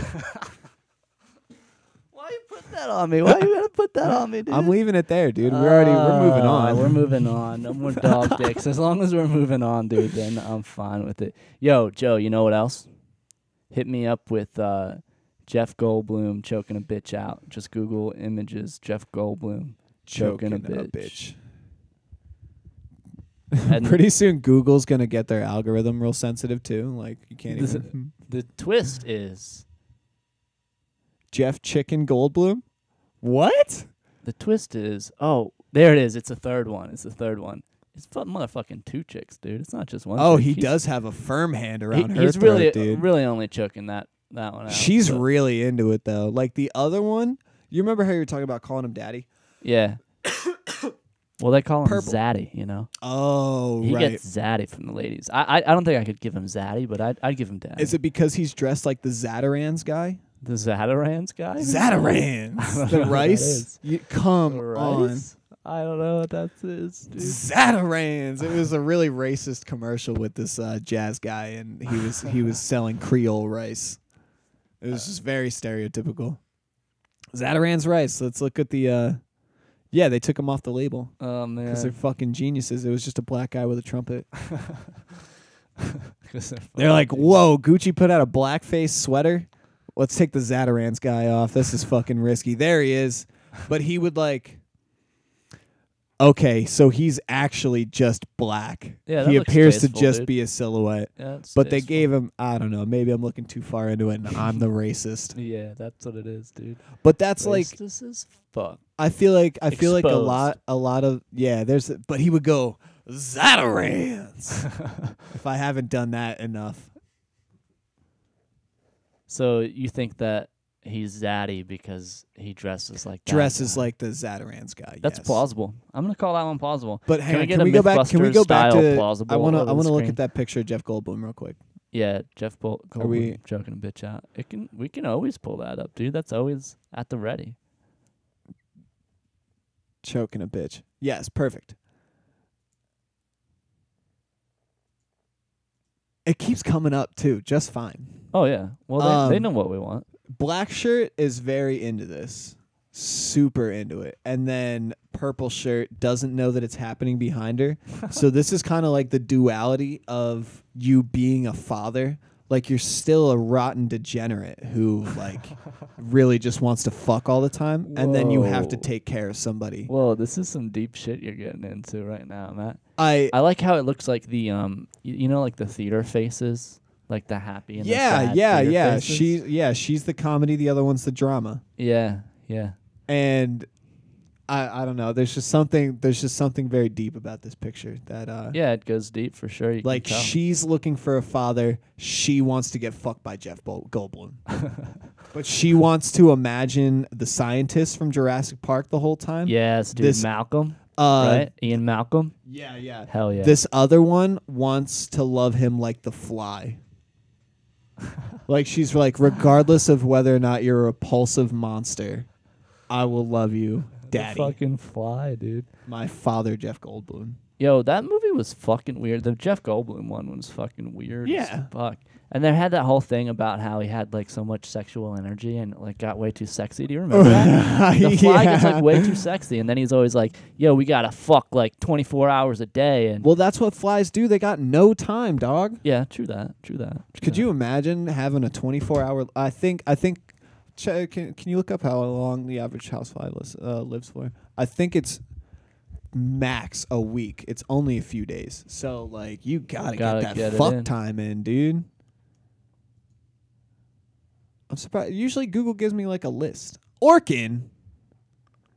Why you put that on me? Why you gonna put that on me, dude? I'm leaving it there, dude. We're moving on. We're moving on. No more dog dicks. As long as we're moving on, dude, then I'm fine with it. Yo, Joe, you know what else? Hit me up with Jeff Goldblum choking a bitch out. Just Google images Jeff Goldblum choking a bitch. And pretty soon Google's gonna get their algorithm real sensitive too. Like you can't even. The twist is Jeff Chicken Goldblum. What? The twist is, oh, there it is. It's the third one. It's motherfucking two chicks, dude. It's not just one. Oh, chick. he does have a firm hand around her He's throat, really, dude. really only choking that one out. She's but really into it though. Like the other one, you remember how you were talking about calling him daddy? yeah. Well, they call him Purple. Zaddy, you know. Oh, He right. gets Zaddy from the ladies. I don't think I could give him Zaddy, but I'd give him Daddy. Is it because he's dressed like the Zatarans guy? The Zatarans guy? Zatarans. The know what rice? Come Rice? on. I don't know what that is, dude. Zatarans. It was a really racist commercial with this jazz guy, and he was selling Creole rice. It was just very stereotypical. Zatarans rice. Let's look at the. Yeah, they took him off the label Oh, man. because they're fucking geniuses. It was just a black guy with a trumpet. 'Cause They're like, whoa, Gucci put out a blackface sweater. Let's take the Zatarans guy off. This is fucking risky. There he is. But he would like. Okay, so he's actually just black. Yeah, that he looks appears to tasteful, just dude. be a silhouette. Yeah, it's But they tasteful. gave him, I don't know, maybe I'm looking too far into it and I'm the racist. Yeah, that's what it is, dude. But that's like, Racist as fuck. I feel like Exposed. a lot of, yeah, but he would go, Zatarans. If I haven't done that enough. So you think that he's Zaddy because he dresses like that Dresses guy. like the Zatarans guy. That's yes. plausible. I'm gonna call that one plausible. But hang Can we on, get can a we go back? Can we go back Mythbusters to? style plausible I want over the to look screen? at that picture of Jeff Goldblum real quick. Yeah, Jeff Goldblum we- choking a bitch out. We can always pull that up, dude. That's always at the ready. Choking a bitch. Yes, perfect. It keeps coming up too, just fine. Oh yeah. Well, they Um, know what we want. Black shirt is very into this. Super into it. And then purple shirt doesn't know that it's happening behind her. So this is kind of like the duality of you being a father. Like you're still a rotten degenerate who like really just wants to fuck all the time. And then you have to Whoa. take care of somebody. Whoa, this is some deep shit you're getting into right now, Matt. I I like how it looks like the you know, like the theater faces, like the happy and the yeah, sad yeah, theater yeah. faces. She's the comedy, the other one's the drama. Yeah. And I don't know. There's just something very deep about this picture that Yeah, it goes deep for sure. You like can tell. she's looking for a father. She wants to get fucked by Jeff Goldblum. But she wants to imagine the scientist from Jurassic Park the whole time. Yes, dude. This- Malcolm, right? Ian Malcolm. Yeah. Hell yeah. This other one wants to love him like the Fly. Like she's like, regardless of whether or not you're a repulsive monster, I will love you, The Daddy. fucking Fly, dude. My father, Jeff Goldblum. Yo, that movie was fucking weird. The Jeff Goldblum one was fucking weird. Yeah. As fuck. And they had that whole thing about how he had like so much sexual energy and like got way too sexy. Do you remember that? The Fly gets like way too sexy, and then he's always like, "Yo, we gotta fuck like 24 hours a day." And Well, that's what flies do. They got no time, dog. yeah, true that. Could you imagine having a 24-hour? I think. Can you look up how long the average housefly lives for? I think it's max a week. It's only a few days. So like you gotta get get it fuck in. time in, dude. I'm surprised. Usually Google gives me like a list. Orkin.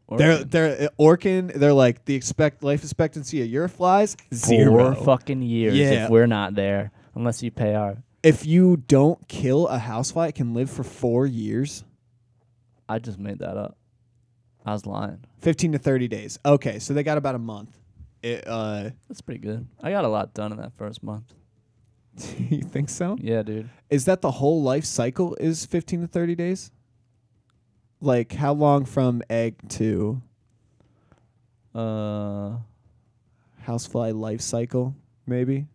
They're Orkin. They're like the life expectancy of your flies 0 4 fucking years Yeah. if we're not there, unless you pay our. If you don't kill a housefly, it can live for 4 years. I just made that up. I was lying. 15 to 30 days. Okay, so they got about a month. That's pretty good. I got a lot done in that first month. You think so? Yeah, dude. Is that the whole life cycle is 15 to 30 days? Like how long from egg to housefly life cycle, maybe?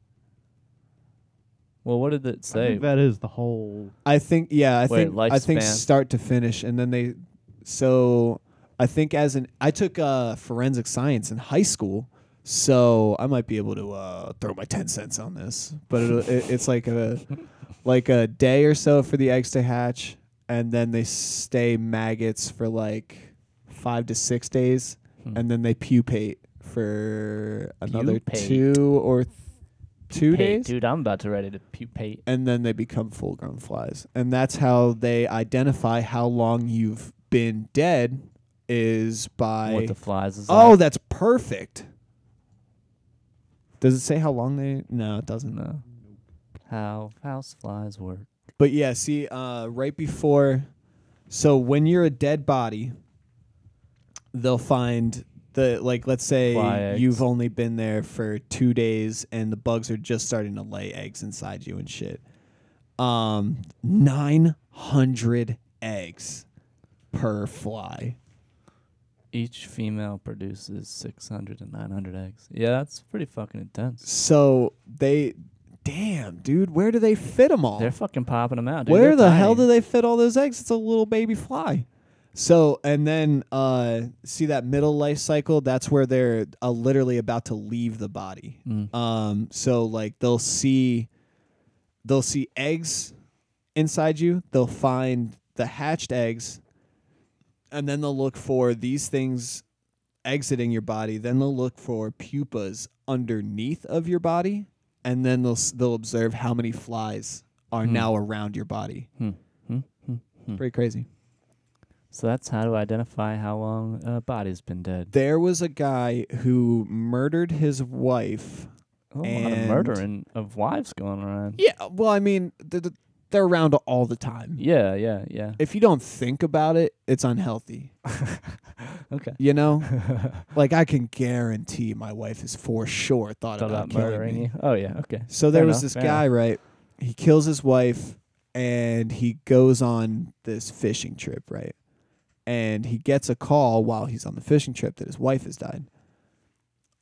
Well, what did it I say? think that is the whole. I think I think lifespan. start to finish, and then I think I took forensic science in high school, so I might be able to throw my 10 cents on this. But it's like a day or so for the eggs to hatch, and then they stay maggots for like 5 to 6 days, and then they pupate for another Pupate. 2 or 2 Pupate, days. dude. I'm about to ready to pupate. And then they become full-grown flies. And that's how they identify how long you've been dead is by... What the flies is Oh, like. that's perfect. Does it say how long they... No, it doesn't. No. How house flies work. But yeah, see, right before... So when you're a dead body, they'll find... let's say Fly eggs. you've only been there for 2 days and the bugs are just starting to lay eggs inside you and shit. 900 eggs per fly. Each female produces 600 to 900 eggs. Yeah, that's pretty fucking intense. So damn, dude, where do they fit them all? They're fucking popping them out, dude. Where They're the hell tiny. do they fit all those eggs? It's a little baby fly. So, and then see that middle life cycle? That's where they're literally about to leave the body. So like they'll see eggs inside you. They'll find the hatched eggs, and then they'll look for these things exiting your body. Then they'll look for pupas underneath of your body, and then they'll observe how many flies are now around your body. Pretty crazy. So that's how to identify how long a body's been dead. There was a guy who murdered his wife. A lot of And- murdering of wives going around. Yeah, well, I mean, they're around all the time. Yeah. If you don't think about it, it's unhealthy. Okay. You know? Like, I can guarantee my wife is for sure thought Thought about about killing murdering me. you. Oh yeah. Okay. So there Fair was enough, this fair guy, enough. right? He kills his wife, and he goes on this fishing trip, right? And he gets a call while he's on the fishing trip that his wife has died.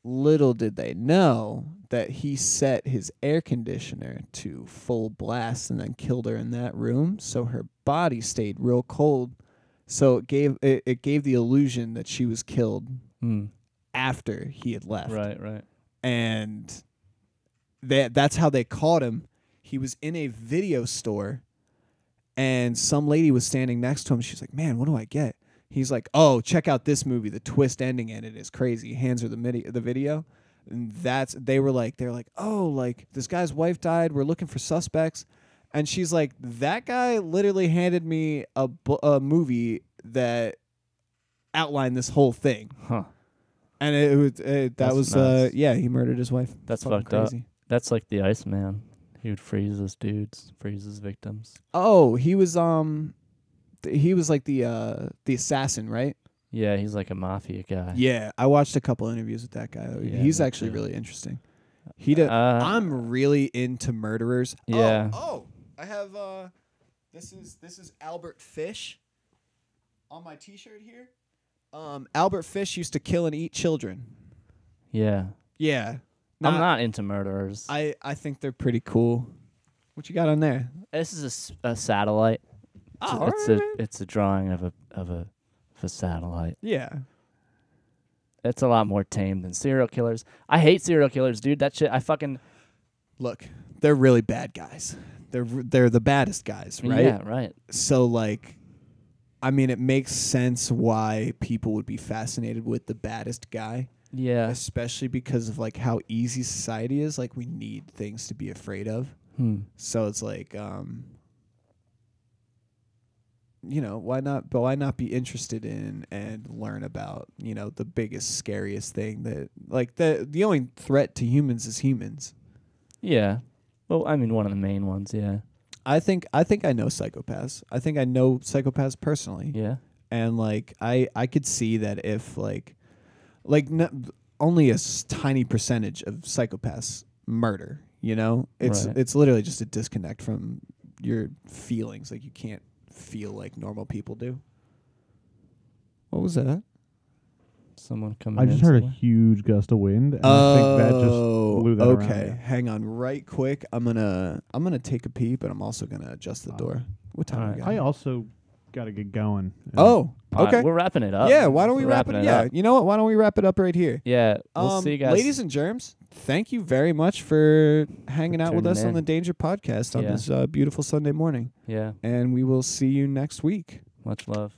Little did they know that he set his air conditioner to full blast and then killed her in that room, so her body stayed real cold. So it gave the illusion that she was killed after he had left. Right. And that's how they caught him. He was in a video store, and some lady was standing next to him. She's like, "Man, what do I get?" He's like, "Oh, check out this movie. The twist ending in it is crazy." He hands her the video, and they were like, "Oh, like this guy's wife died. We're looking for suspects." And she's like, "That guy literally handed me a movie that outlined this whole thing." Huh. And that That's was nuts. he murdered his wife. That's Fucking fucked up. crazy. That's like the Iceman. He would freeze his dudes, freeze his victims. Oh, he was like the assassin, right? Yeah, he's like a mafia guy. Yeah, I watched a couple interviews with that guy. Yeah, He's me actually too. really interesting. He did. I'm really into murderers. Yeah. Oh, I have this is Albert Fish on my T-shirt here. Albert Fish used to kill and eat children. Yeah. Yeah. I'm not into murderers. I think they're pretty cool. What you got on there? This is a satellite. It's a drawing of a satellite. Yeah. It's a lot more tame than serial killers. I hate serial killers, dude. That shit. I fucking Look, they're really bad guys. They're the baddest guys, right? Yeah, right. So like, I mean, it makes sense why people would be fascinated with the baddest guy. Yeah. Especially because of like how easy society is. Like we need things to be afraid of. So it's like, why not? But why not be interested in and learn about, the biggest, scariest thing that, like, the only threat to humans is humans. Yeah. Well, I mean, one of the main ones. Yeah. I think I know psychopaths. I think I know psychopaths personally. Yeah. And like, I could see that if only a tiny percentage of psychopaths murder. It's literally just a disconnect from your feelings. Like you can't feel like normal people do. What was that? Someone coming. I just heard a huge gust of wind, and I think that just blew that around. Okay. Hang on, right quick. I'm gonna take a pee, but I'm also gonna adjust the door. What time we got? I also got to get going. Oh, okay. We're wrapping it up. Yeah. Why don't we wrap it? Yeah. up. You know what? Why don't we wrap it up right here? Yeah. We'll see you guys. Ladies and germs, thank you very much for hanging out with tuning us on in. the Danger Podcast on Yeah. this beautiful Sunday morning. Yeah. And we will see you next week. Much love.